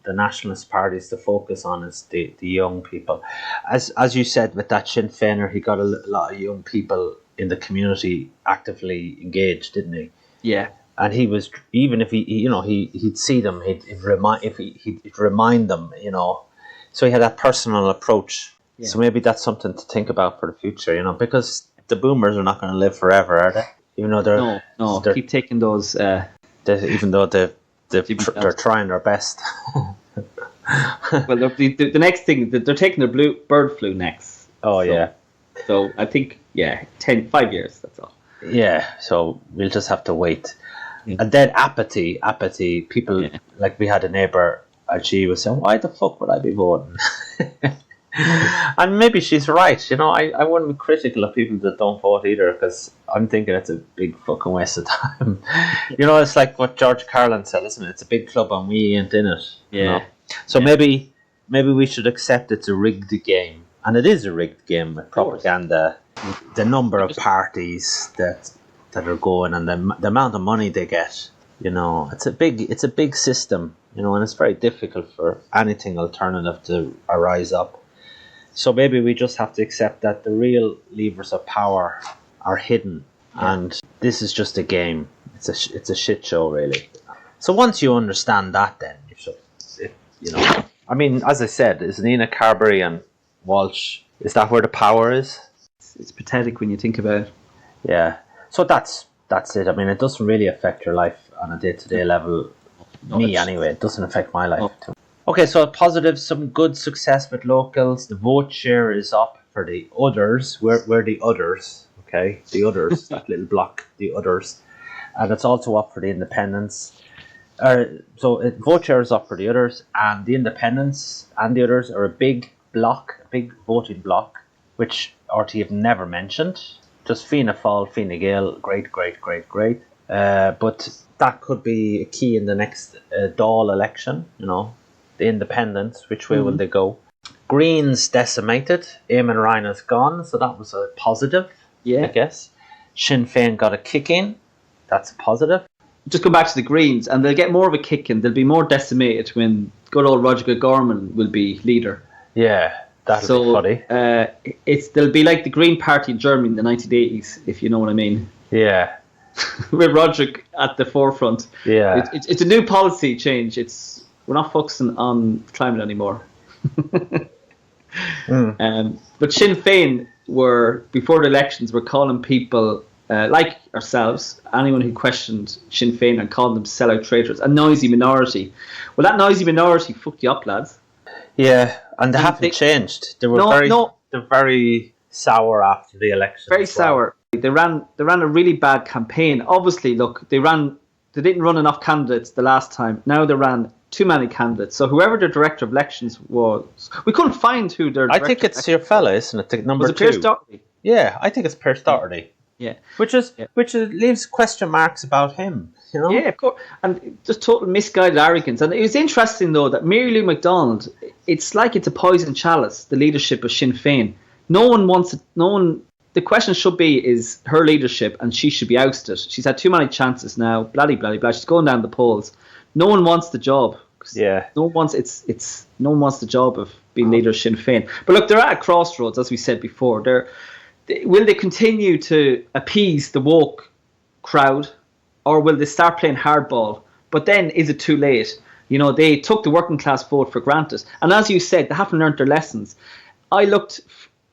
[SPEAKER 1] the nationalist parties to focus on, is the young people. As you said with that Sinn Feiner, he got a lot of young people in the community actively engaged, didn't he?
[SPEAKER 2] Yeah.
[SPEAKER 1] And he was, even if he'd see them, he'd remind them, So he had that personal approach. Yeah. So maybe that's something to think about for the future, because the boomers are not going to live forever, are they? Even though they're
[SPEAKER 2] keep taking those.
[SPEAKER 1] even though they're trying their best.
[SPEAKER 2] Well, the next thing they're taking their bird flu next. So I think 5 years. That's all.
[SPEAKER 1] Yeah, so we'll just have to wait. Yeah. And then apathy. People like we had a neighbour, and she was saying, "Why the fuck would I be voting?" And maybe she's right. You know, I wouldn't be critical of people that don't vote either, because I'm thinking it's a big fucking waste of time. You know, it's like what George Carlin said, isn't it? It's a big club and we ain't in it.
[SPEAKER 2] Yeah.
[SPEAKER 1] You know? So maybe we should accept it's a rigged game, and it is a rigged game with propaganda. The number of parties that are going, and the amount of money they get. You know, it's a big system. You know, and it's very difficult for anything alternative to arise up. So maybe we just have to accept that the real levers of power are hidden, and this is just a game. It's a shit show, really. So once you understand that, then you know, I mean, as I said, is Nina Carberry and Walsh? Is that where the power is?
[SPEAKER 2] It's pathetic when you think about it.
[SPEAKER 1] Yeah. So that's it. I mean, it doesn't really affect your life on a day-to-day level. Anyway, it doesn't affect my life too. Okay, so positive, some good success with locals. The vote share is up for the others. We're the others, okay? The others, that little block, the others. And it's also up for the independents. Vote share is up for the others, and the independents and the others are a big voting block, which RT have never mentioned. Just Fianna Fáil, Fine Gael, great. But that could be a key in the next Dáil election, you know. The independents, which way will they go? Greens decimated. Eamon Ryan is gone, so that was a positive, I guess. Sinn Fein got a kick in. That's a positive.
[SPEAKER 2] Just go back to the Greens, and they'll get more of a kick in. They'll be more decimated when good old Roger Gorman will be leader.
[SPEAKER 1] Yeah, that'll be funny.
[SPEAKER 2] They'll be like the Green Party in Germany in the 1980s, if you know what I mean.
[SPEAKER 1] Yeah.
[SPEAKER 2] With Roger at the forefront.
[SPEAKER 1] Yeah.
[SPEAKER 2] It's a new policy change. We're not focusing on climate anymore. But Sinn Fein before the elections, were calling people like ourselves, anyone who questioned Sinn Fein, and called them sellout traitors, a noisy minority. Well, that noisy minority fucked you up, lads.
[SPEAKER 1] Yeah, and they haven't changed. They were they're very sour after the election.
[SPEAKER 2] Very sour. They ran a really bad campaign. Obviously, look, they didn't run enough candidates the last time. Now they ran too many candidates. So whoever their director of elections was, we couldn't find who their director.
[SPEAKER 1] I think it's your fella, isn't it? The number 2.
[SPEAKER 2] Pierce Doherty?
[SPEAKER 1] Yeah, I think it's Pierce Doherty.
[SPEAKER 2] Yeah.
[SPEAKER 1] Which leaves question marks about him, you know?
[SPEAKER 2] Yeah, of course. And just total misguided arrogance. And it was interesting, though, that Mary Lou McDonald, it's like it's a poison chalice, the leadership of Sinn Féin. The question should be, is her leadership, and she should be ousted. She's had too many chances now, blah, blah, blah. She's going down the polls. No one wants the job.
[SPEAKER 1] Yeah.
[SPEAKER 2] No one wants the job of being leader of Sinn Féin. But look, they're at a crossroads, as we said before. Will they continue to appease the woke crowd, or will they start playing hardball? But then, is it too late? You know, they took the working class vote for granted, and as you said, they haven't learned their lessons. I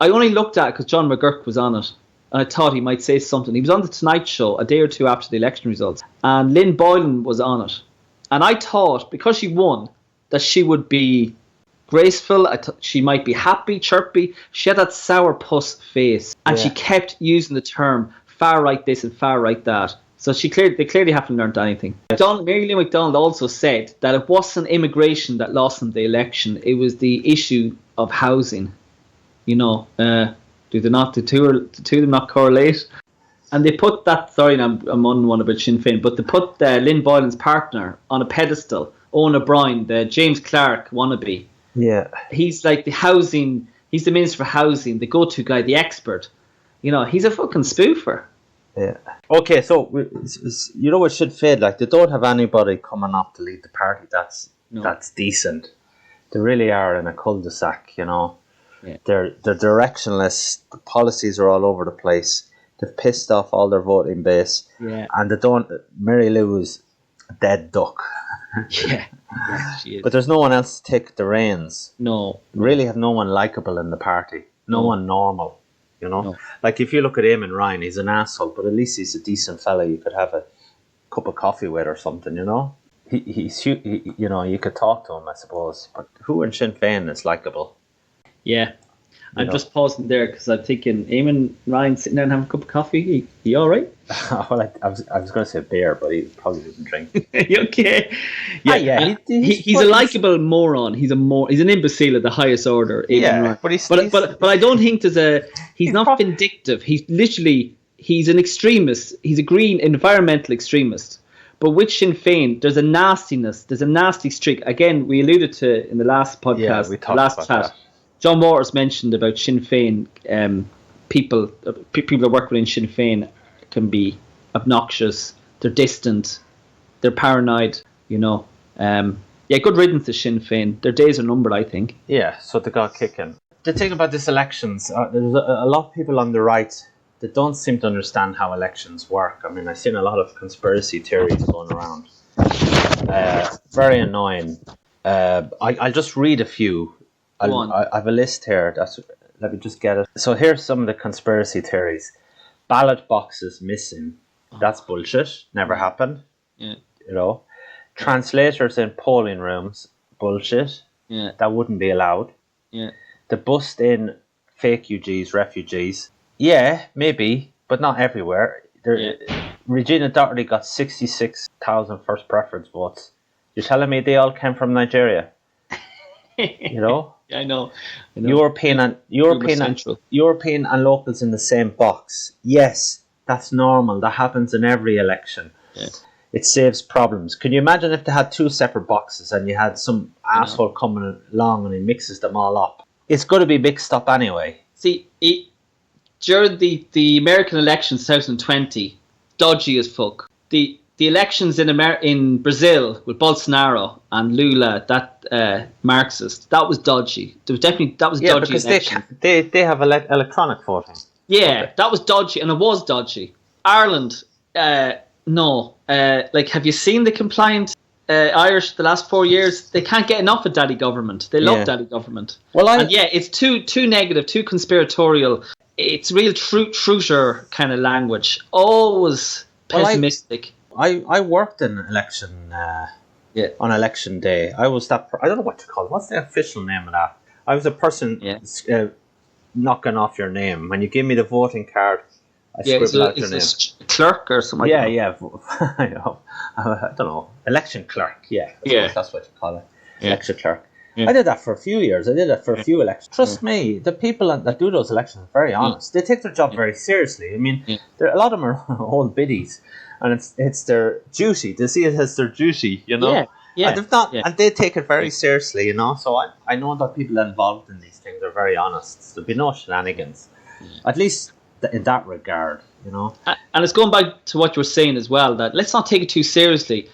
[SPEAKER 2] only looked at it because John McGurk was on it, and I thought he might say something. He was on the Tonight Show a day or two after the election results, and Lynn Boylan was on it, and I thought, because she won, that she would be graceful. She might be happy, chirpy. She had that sourpuss face, and she kept using the term far right this and far right that. So they clearly haven't learned anything. Mary Lou McDonald also said that it wasn't immigration that lost them the election; it was the issue of housing. You know, do the two of them not correlate? And they put that. Sorry, I'm on one about Sinn Féin, but they put Lynn Boylan's partner on a pedestal. Owen O'Brien, the James Clark wannabe.
[SPEAKER 1] Yeah,
[SPEAKER 2] he's like the housing. He's the Minister for Housing, the go-to guy, the expert. You know, he's a fucking spoofer.
[SPEAKER 1] Yeah. Okay, so you know what should fade? Like, they don't have anybody coming up to lead the party that's decent. They really are in a cul-de-sac, you know. Yeah. They're directionless. The policies are all over the place. They've pissed off all their voting base.
[SPEAKER 2] Yeah.
[SPEAKER 1] And they don't. Mary Lou is a dead duck.
[SPEAKER 2] Yeah, she is.
[SPEAKER 1] But there's no one else to take the reins.
[SPEAKER 2] No.
[SPEAKER 1] Really have no one likeable in the party. No one normal. you know.
[SPEAKER 2] No.
[SPEAKER 1] Like if you look at Eamon Ryan, he's an asshole, but at least he's a decent fella you could have a cup of coffee with or something, you know. He you know, you could talk to him, I suppose. But who in Sinn Fein is likeable?
[SPEAKER 2] Yeah. I'm just pausing there because I'm thinking, Eamon Ryan sitting down and having a cup of coffee, he all right?
[SPEAKER 1] Well, I was going to say beer, but he probably doesn't drink.
[SPEAKER 2] Okay. Yeah, he's a likable moron. He's an imbecile at the highest order. But I don't think he's not vindictive. He's an extremist. He's a green environmental extremist. But with Sinn Féin, there's a nastiness. There's a nasty streak. Again, we alluded to in the last podcast, the last chat. That. John Waters mentioned about Sinn Féin. People that work within Sinn Féin can be obnoxious. They're distant. They're paranoid. You know. Good riddance to Sinn Féin. Their days are numbered, I think.
[SPEAKER 1] Yeah, so they got kicking. The thing about these elections, there's a lot of people on the right that don't seem to understand how elections work. I mean, I've seen a lot of conspiracy theories going around. Very annoying. I'll just read a few. I have a list here. Let me just get it. So here's some of the conspiracy theories. Ballot boxes missing. That's bullshit. Never happened.
[SPEAKER 2] Yeah.
[SPEAKER 1] You know. Translators in polling rooms. Bullshit.
[SPEAKER 2] Yeah.
[SPEAKER 1] That wouldn't be allowed.
[SPEAKER 2] Yeah.
[SPEAKER 1] The bust in fake UGs, refugees. Yeah, maybe, but not everywhere. Regina Doherty got 66,000 first preference votes. You're telling me they all came from Nigeria? You know?
[SPEAKER 2] Yeah, I know.
[SPEAKER 1] European and locals in the same box. Yes, that's normal. That happens in every election.
[SPEAKER 2] Yeah.
[SPEAKER 1] It saves problems. Can you imagine if they had two separate boxes and you had some asshole coming along and he mixes them all up? It's going to be mixed up anyway.
[SPEAKER 2] See, during the American elections 2020, dodgy as fuck. The elections in Brazil with Bolsonaro and Lula, that Marxist, that was dodgy. That was dodgy.
[SPEAKER 1] Because they have electronic voting.
[SPEAKER 2] Yeah, that was dodgy, and it was dodgy. Ireland, no. Have you seen the compliant Irish the last 4 years? They can't get enough of daddy government. They love daddy government. It's too negative, too conspiratorial. It's real truter kind of language. Always pessimistic.
[SPEAKER 1] I worked in election on election day. I was that. I don't know what to call it. What's the official name of that? I was a person knocking off your name when you give me the voting card. I scribble out your name.
[SPEAKER 2] Clerk or something.
[SPEAKER 1] I know. I don't know. Election clerk. Yeah. That's what you call it. Yeah. Election clerk. Yeah. I did that for a few years. I did it for a few elections. Trust me, the people that do those elections are very honest. They take their job very seriously. I mean, a lot of them are old biddies, and it's their duty. They see it as their duty, you know. And they take it very seriously, you know. So I know that people involved in these things are very honest. There'll be no shenanigans, at least in that regard, you know.
[SPEAKER 2] And it's going back to what you were saying as well, that let's not take it too seriously.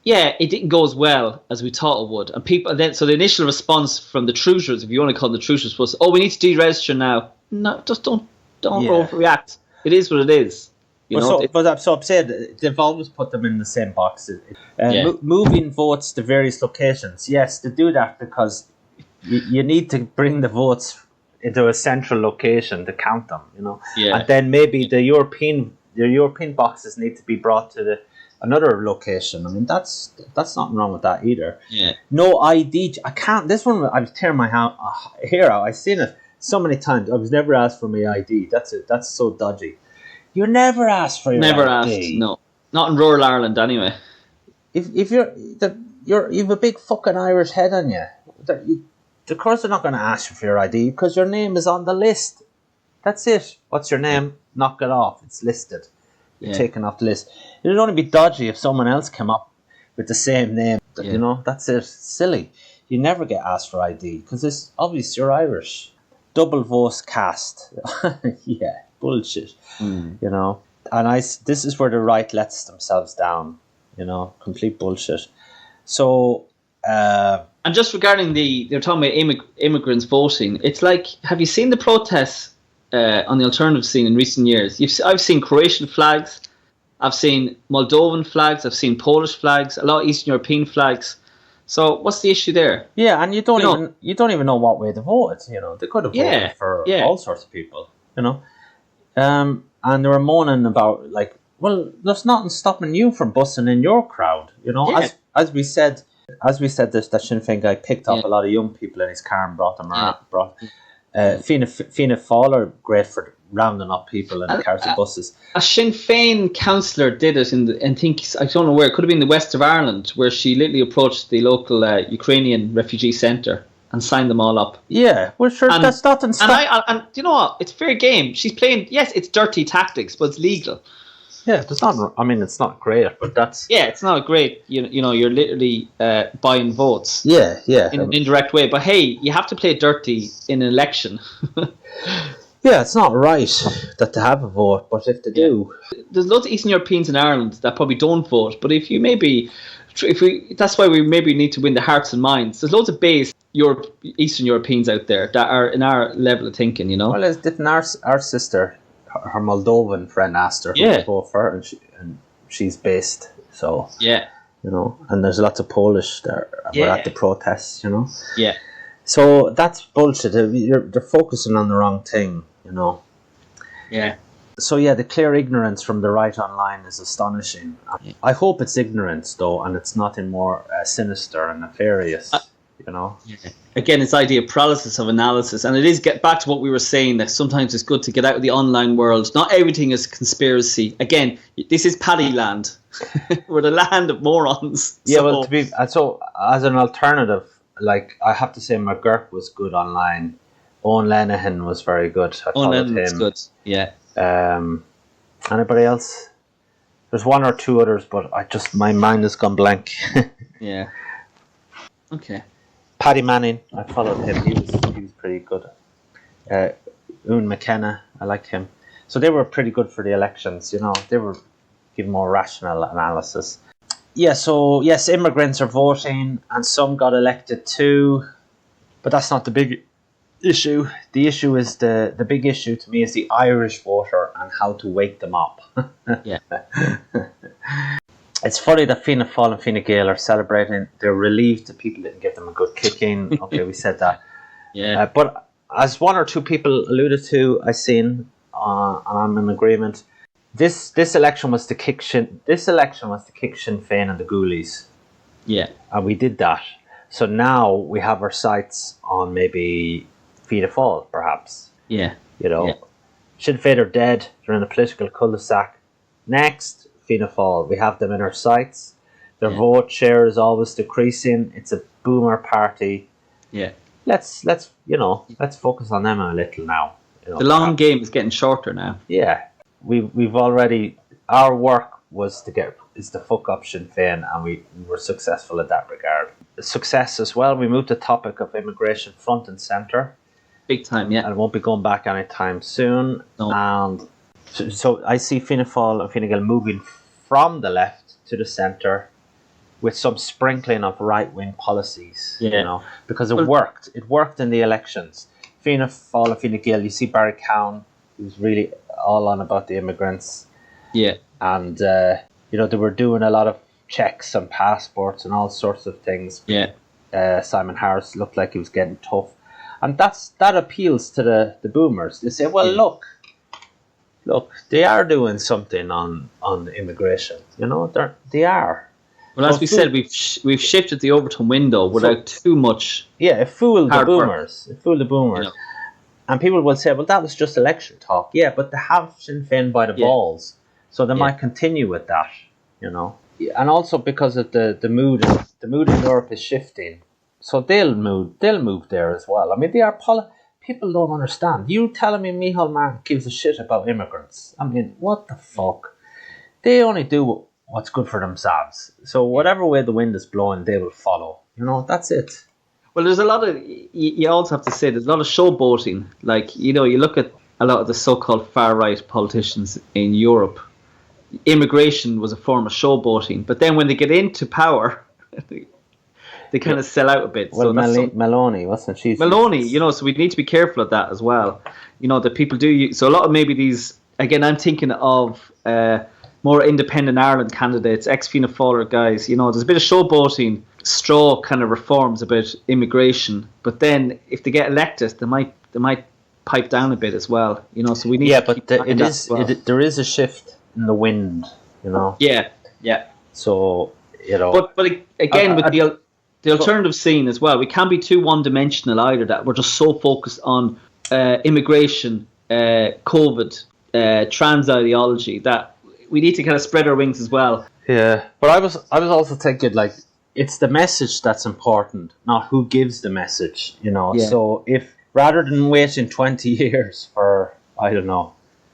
[SPEAKER 2] Yeah, it didn't go as well as we thought it would. And so the initial response from the truthers, if you want to call them the truthers, was, we need to deregister now. No, just don't overreact. It is what it is.
[SPEAKER 1] So I'm saying they've always put them in the same box. Moving votes to various locations. Yes, they do that because you need to bring the votes into a central location to count them, you know. Yeah. And then maybe the European boxes need to be brought to another location. I mean, that's nothing wrong with that either.
[SPEAKER 2] Yeah.
[SPEAKER 1] No ID. I can't. This one, I was tearing my hair out. I've seen it so many times. I was never asked for my ID. That's it. That's so dodgy. You're never asked for your ID.
[SPEAKER 2] Never asked. No, not in rural Ireland anyway.
[SPEAKER 1] If you've a big fucking Irish head on you. Of course, they're not going to ask you for your ID because your name is on the list. That's it. What's your name? Knock it off. It's listed. You're taken off the list. It would only be dodgy if someone else came up with the same name. You know, that's it. It's silly. You never get asked for ID because it's obvious you're Irish. Double votes cast. Yeah, bullshit. You know, and this is where the right lets themselves down. You know, complete bullshit. So.
[SPEAKER 2] And just regarding they're talking about immigrants voting. It's like, have you seen the protests on the alternative scene in recent years? I've seen Croatian flags, I've seen Moldovan flags, I've seen Polish flags, a lot of Eastern European flags. So what's the issue there?
[SPEAKER 1] Yeah, and you don't even know what way to vote. You know, they could have voted for all sorts of people. you know. And they were moaning about, like, well, there's nothing stopping you from bussing in your crowd, you know.
[SPEAKER 2] Yeah.
[SPEAKER 1] As we said this, that Sinn Fein guy picked up a lot of young people in his car and brought them around. Fianna Fáil are great for rounding up people in cars and buses.
[SPEAKER 2] A Sinn Fein councillor did it I don't know where, it could have been the west of Ireland, where she literally approached the local Ukrainian refugee centre and signed them all up.
[SPEAKER 1] Yeah, well, sure, that's nothing.
[SPEAKER 2] And you know what? It's fair game. She's playing. Yes, it's dirty tactics, but it's legal.
[SPEAKER 1] Yeah, it's not. I mean, it's not great, but that's.
[SPEAKER 2] Yeah, it's not a great. You know, you're literally buying votes.
[SPEAKER 1] Yeah.
[SPEAKER 2] In an indirect way, but hey, you have to play dirty in an election.
[SPEAKER 1] Yeah, it's not right that they have a vote, but if they do,
[SPEAKER 2] there's lots of Eastern Europeans in Ireland that probably don't vote. But if that's why we maybe need to win the hearts and minds. There's loads of base Eastern Europeans out there that are in our level of thinking, you know.
[SPEAKER 1] Well, didn't our sister, her Moldovan friend, asked her who to vote for, and she's based, so
[SPEAKER 2] yeah,
[SPEAKER 1] you know. And there's lots of Polish that were at the protests, you know.
[SPEAKER 2] Yeah.
[SPEAKER 1] So that's bullshit. They're focusing on the wrong thing, you know.
[SPEAKER 2] Yeah.
[SPEAKER 1] So yeah, the clear ignorance from the right online is astonishing. I hope it's ignorance though, and it's nothing more sinister and nefarious. You know. Yeah.
[SPEAKER 2] Again, it's idea paralysis of analysis, and it is get back to what we were saying, that sometimes it's good to get out of the online world. Not everything is conspiracy. Again, this is Paddy land. We're the land of morons.
[SPEAKER 1] Yeah, well, so as an alternative, like, I have to say McGurk was good online. Owen Lenihan was very good.
[SPEAKER 2] Owen Lenihan was good. Yeah.
[SPEAKER 1] Anybody else? There's one or two others, but my mind has gone blank.
[SPEAKER 2] Yeah. Okay.
[SPEAKER 1] Paddy Manning, I followed him. He was pretty good. Owen McKenna, I liked him. So they were pretty good for the elections, you know. They were giving more rational analysis. Yeah, so yes, immigrants are voting, and some got elected too, but that's not the big issue. The issue is the big issue to me is the Irish voter and how to wake them up.
[SPEAKER 2] Yeah.
[SPEAKER 1] It's funny that Fianna Fáil and Fine Gael are celebrating. They're relieved that people didn't give them a good kicking. Okay, we said that.
[SPEAKER 2] Yeah.
[SPEAKER 1] But as one or two people alluded to, I've seen, and I'm in agreement. This election was to kick Sinn Fein and the Ghoulies.
[SPEAKER 2] Yeah.
[SPEAKER 1] And we did that. So now we have our sights on maybe Fianna Fáil, perhaps.
[SPEAKER 2] Yeah.
[SPEAKER 1] You know, Sinn Féin are dead. They're in a political cul-de-sac. Next, Fianna Fáil. We have them in our sights. Their vote share is always decreasing. It's a boomer party.
[SPEAKER 2] Yeah.
[SPEAKER 1] Let's focus on them a little now. You know,
[SPEAKER 2] the long game is getting shorter now.
[SPEAKER 1] Yeah. We've already, our work was to fuck up Sinn Féin, and we were successful in that regard. Success as well, we moved the topic of immigration front and centre.
[SPEAKER 2] Big time, yeah.
[SPEAKER 1] And it won't be going back anytime soon. No. And so I see Fianna Fáil and Fine Gael moving from the left to the centre with some sprinkling of right-wing policies, you know, because it worked. It worked in the elections. Fianna Fáil and Fine Gael, you see Barry Cowan, who was really all on about the immigrants.
[SPEAKER 2] Yeah.
[SPEAKER 1] And, they were doing a lot of checks on passports and all sorts of things.
[SPEAKER 2] Yeah.
[SPEAKER 1] Simon Harris looked like he was getting tough. And that appeals to the boomers. They say, well, look, they are doing something on immigration. You know, they are.
[SPEAKER 2] Well, as we said, we've shifted the Overton window without too much.
[SPEAKER 1] Yeah, it fooled the boomers.
[SPEAKER 2] You know.
[SPEAKER 1] And people will say, well, that was just election talk. Yeah, but they have Sinn Féin by the balls. So they might continue with that, you know. And also because of the mood in Europe is shifting. So they'll move there as well. I mean, people don't understand. You telling me Micheál Martin gives a shit about immigrants. I mean, what the fuck? They only do what's good for themselves. So whatever way the wind is blowing, they will follow. You know, that's it.
[SPEAKER 2] Well, there's a lot of, you also have to say, there's a lot of showboating. Like, you know, you look at a lot of the so-called far-right politicians in Europe, immigration was a form of showboating. But then when they get into power, they kind of sell out a bit.
[SPEAKER 1] Well, so Meloni, wasn't she?
[SPEAKER 2] Meloni, you know, so we need to be careful of that as well. You know, that people do, so a lot of maybe these, again, I'm thinking of more independent Ireland candidates, ex-Fianna Fáil guys, you know, there's a bit of showboating, straw kind of reforms about immigration, but then if they get elected, they might pipe down a bit as well. So we need.
[SPEAKER 1] Yeah,
[SPEAKER 2] to
[SPEAKER 1] but there is a shift in the wind.
[SPEAKER 2] Yeah.
[SPEAKER 1] So
[SPEAKER 2] But again, with the alternative scene as well, we can't be too one-dimensional either. That we're just so focused on immigration, COVID, trans ideology that we need to kind of spread our wings as well.
[SPEAKER 1] Yeah, but I was also thinking, like, it's the message that's important, not who gives the message.
[SPEAKER 2] Yeah.
[SPEAKER 1] So if rather than waiting 20 years for, I don't know,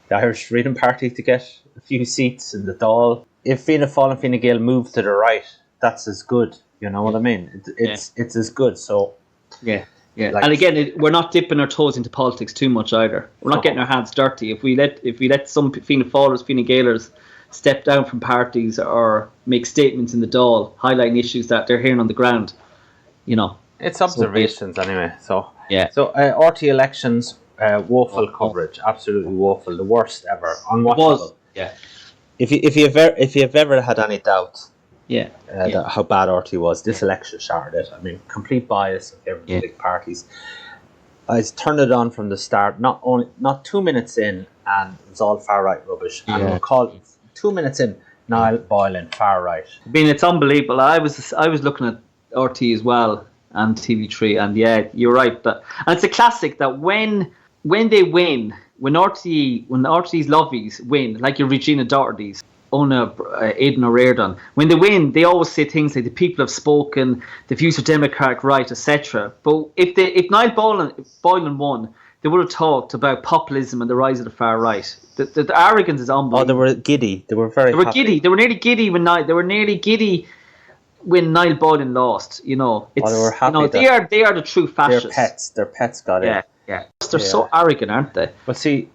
[SPEAKER 1] the Irish Freedom Party to get a few seats in the Dáil, if Fianna Fáil and Fine Gael move to the right, that's as good. You know what I mean? It's as good. So
[SPEAKER 2] yeah. Like, and again, we're not dipping our toes into politics too much either. We're not getting our hands dirty. If we let some Fianna Fáilers, Fine Gaelers step down from parties or make statements in the Dáil highlighting issues that they're hearing on the ground,
[SPEAKER 1] it's observations anyway. So
[SPEAKER 2] yeah.
[SPEAKER 1] So RT elections, woeful coverage, absolutely woeful, the worst ever, unwatchable.
[SPEAKER 2] Yeah.
[SPEAKER 1] If you've ever had any doubt, how bad RT was, this election shattered it. I mean, complete bias in favour of the big parties. I turned it on from the start. Not 2 minutes in, and it was all far right rubbish. And we'll call 2 minutes in, Niall Boylan, far right.
[SPEAKER 2] I mean, it's unbelievable. I was looking at RT as well and TV3, and yeah, you're right. And it's a classic that when they win, when RT's lovies win, like your Regina Doherty's, Aidan O'Riordan, when they win, they always say things like the people have spoken, the views of democratic right, etc. But if Niall Boylan won, they would have talked about populism and the rise of the far right. The arrogance is unbelievable.
[SPEAKER 1] Oh, they were giddy. They were very.
[SPEAKER 2] They were giddy. They were nearly giddy when Niall Boylan lost. They were happy. They are the true fascists.
[SPEAKER 1] Their pets got it.
[SPEAKER 2] Yeah. They're so arrogant, aren't they?
[SPEAKER 1] But see,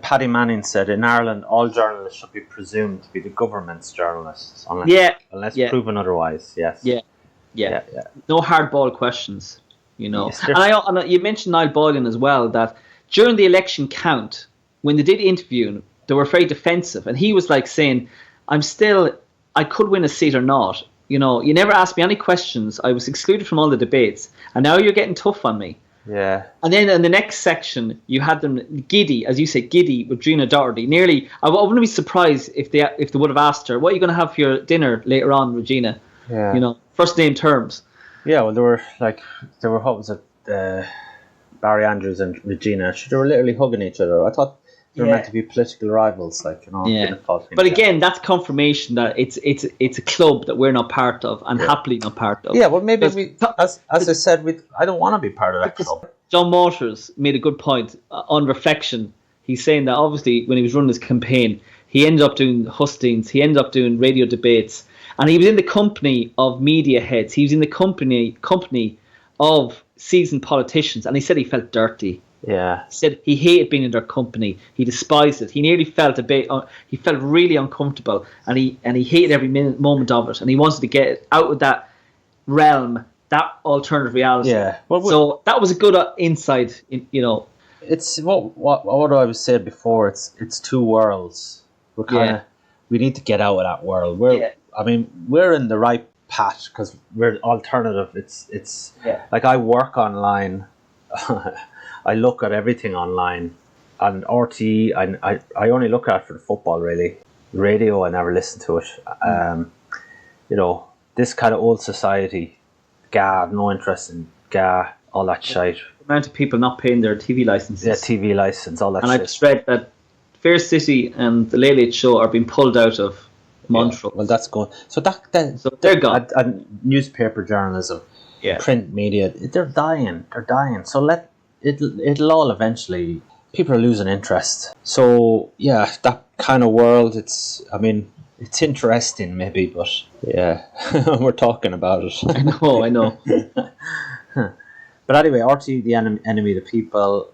[SPEAKER 1] Paddy Manning said in Ireland all journalists should be presumed to be the government's journalists unless proven otherwise. Yes.
[SPEAKER 2] Yeah. No hardball questions. And you mentioned Niall Boylan as well, that during the election count, when they did interview him, they were very defensive, and he was like saying, I could win a seat or not. You never asked me any questions. I was excluded from all the debates, and now you're getting tough on me.
[SPEAKER 1] Yeah.
[SPEAKER 2] And then in the next section, you had them giddy, as you say, giddy with Regina Doherty. Nearly, I wouldn't be surprised if they would have asked her, "What are you going to have for your dinner later on, Regina?"
[SPEAKER 1] Yeah.
[SPEAKER 2] First name terms.
[SPEAKER 1] Yeah. Well, what was it? Barry Andrews and Regina. They were literally hugging each other. I thought they were meant to be political rivals,
[SPEAKER 2] Yeah. But again, that's confirmation that it's a club that we're not part of, and happily not part of.
[SPEAKER 1] Yeah, well, maybe as I said, I don't want to be part of that club.
[SPEAKER 2] John Waters made a good point on reflection. He's saying that obviously when he was running his campaign, he ended up doing hustings, he ended up doing radio debates, and he was in the company of media heads. He was in the company of seasoned politicians, and he said he felt dirty.
[SPEAKER 1] Yeah.
[SPEAKER 2] He said he hated being in their company. He despised it. He nearly felt he felt really uncomfortable, and he hated every moment of it, and he wanted to get out of that realm, that alternative reality.
[SPEAKER 1] Yeah. Well,
[SPEAKER 2] so that was a good insight.
[SPEAKER 1] It's what I was saying before. It's two worlds. We need to get out of that world. We're in the right patch because we're alternative. It's like I work online. I look at everything online, and RT, I only look at it for the football, really. Radio, I never listen to it. This kind of old society, no interest in all that shite.
[SPEAKER 2] The amount of people not paying their TV licenses.
[SPEAKER 1] Yeah, TV license, all that shit.
[SPEAKER 2] And I just read that Fair City and the Late Late Show are being pulled out of Montreal.
[SPEAKER 1] Well, that's gone. So
[SPEAKER 2] they're gone.
[SPEAKER 1] And newspaper journalism, print media, they're dying. So it'll all eventually. People are losing interest. So that kind of world. It's interesting maybe, but we're talking about it.
[SPEAKER 2] I know.
[SPEAKER 1] But anyway, RT, the enemy of the people.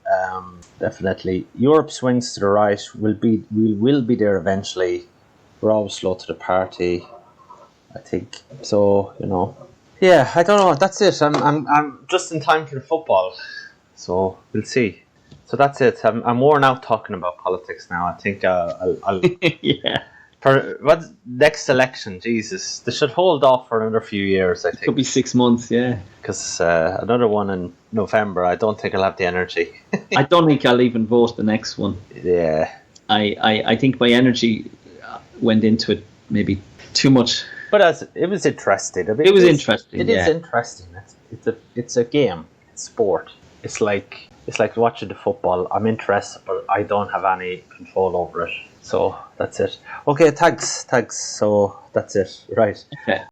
[SPEAKER 1] Definitely, Europe swings to the right. We will be there eventually. We're always slow to the party, I think. So yeah, I don't know. That's it. I'm just in time for the football. So we'll see. So that's it. I'm worn out talking about politics now. I think I'll For what next election? Jesus, they should hold off for another few years. I think
[SPEAKER 2] Could be 6 months, yeah.
[SPEAKER 1] because another one in November. I don't think I'll have the energy.
[SPEAKER 2] I don't think I'll even vote the next one.
[SPEAKER 1] Yeah,
[SPEAKER 2] I think my energy went into it maybe too much.
[SPEAKER 1] but it was interesting. I mean,
[SPEAKER 2] It was interesting.
[SPEAKER 1] It is interesting. It's a game. It's sport. It's like watching the football. I'm interested, but I don't have any control over it. So that's it. Okay, thanks. So that's it. Right.
[SPEAKER 2] Okay.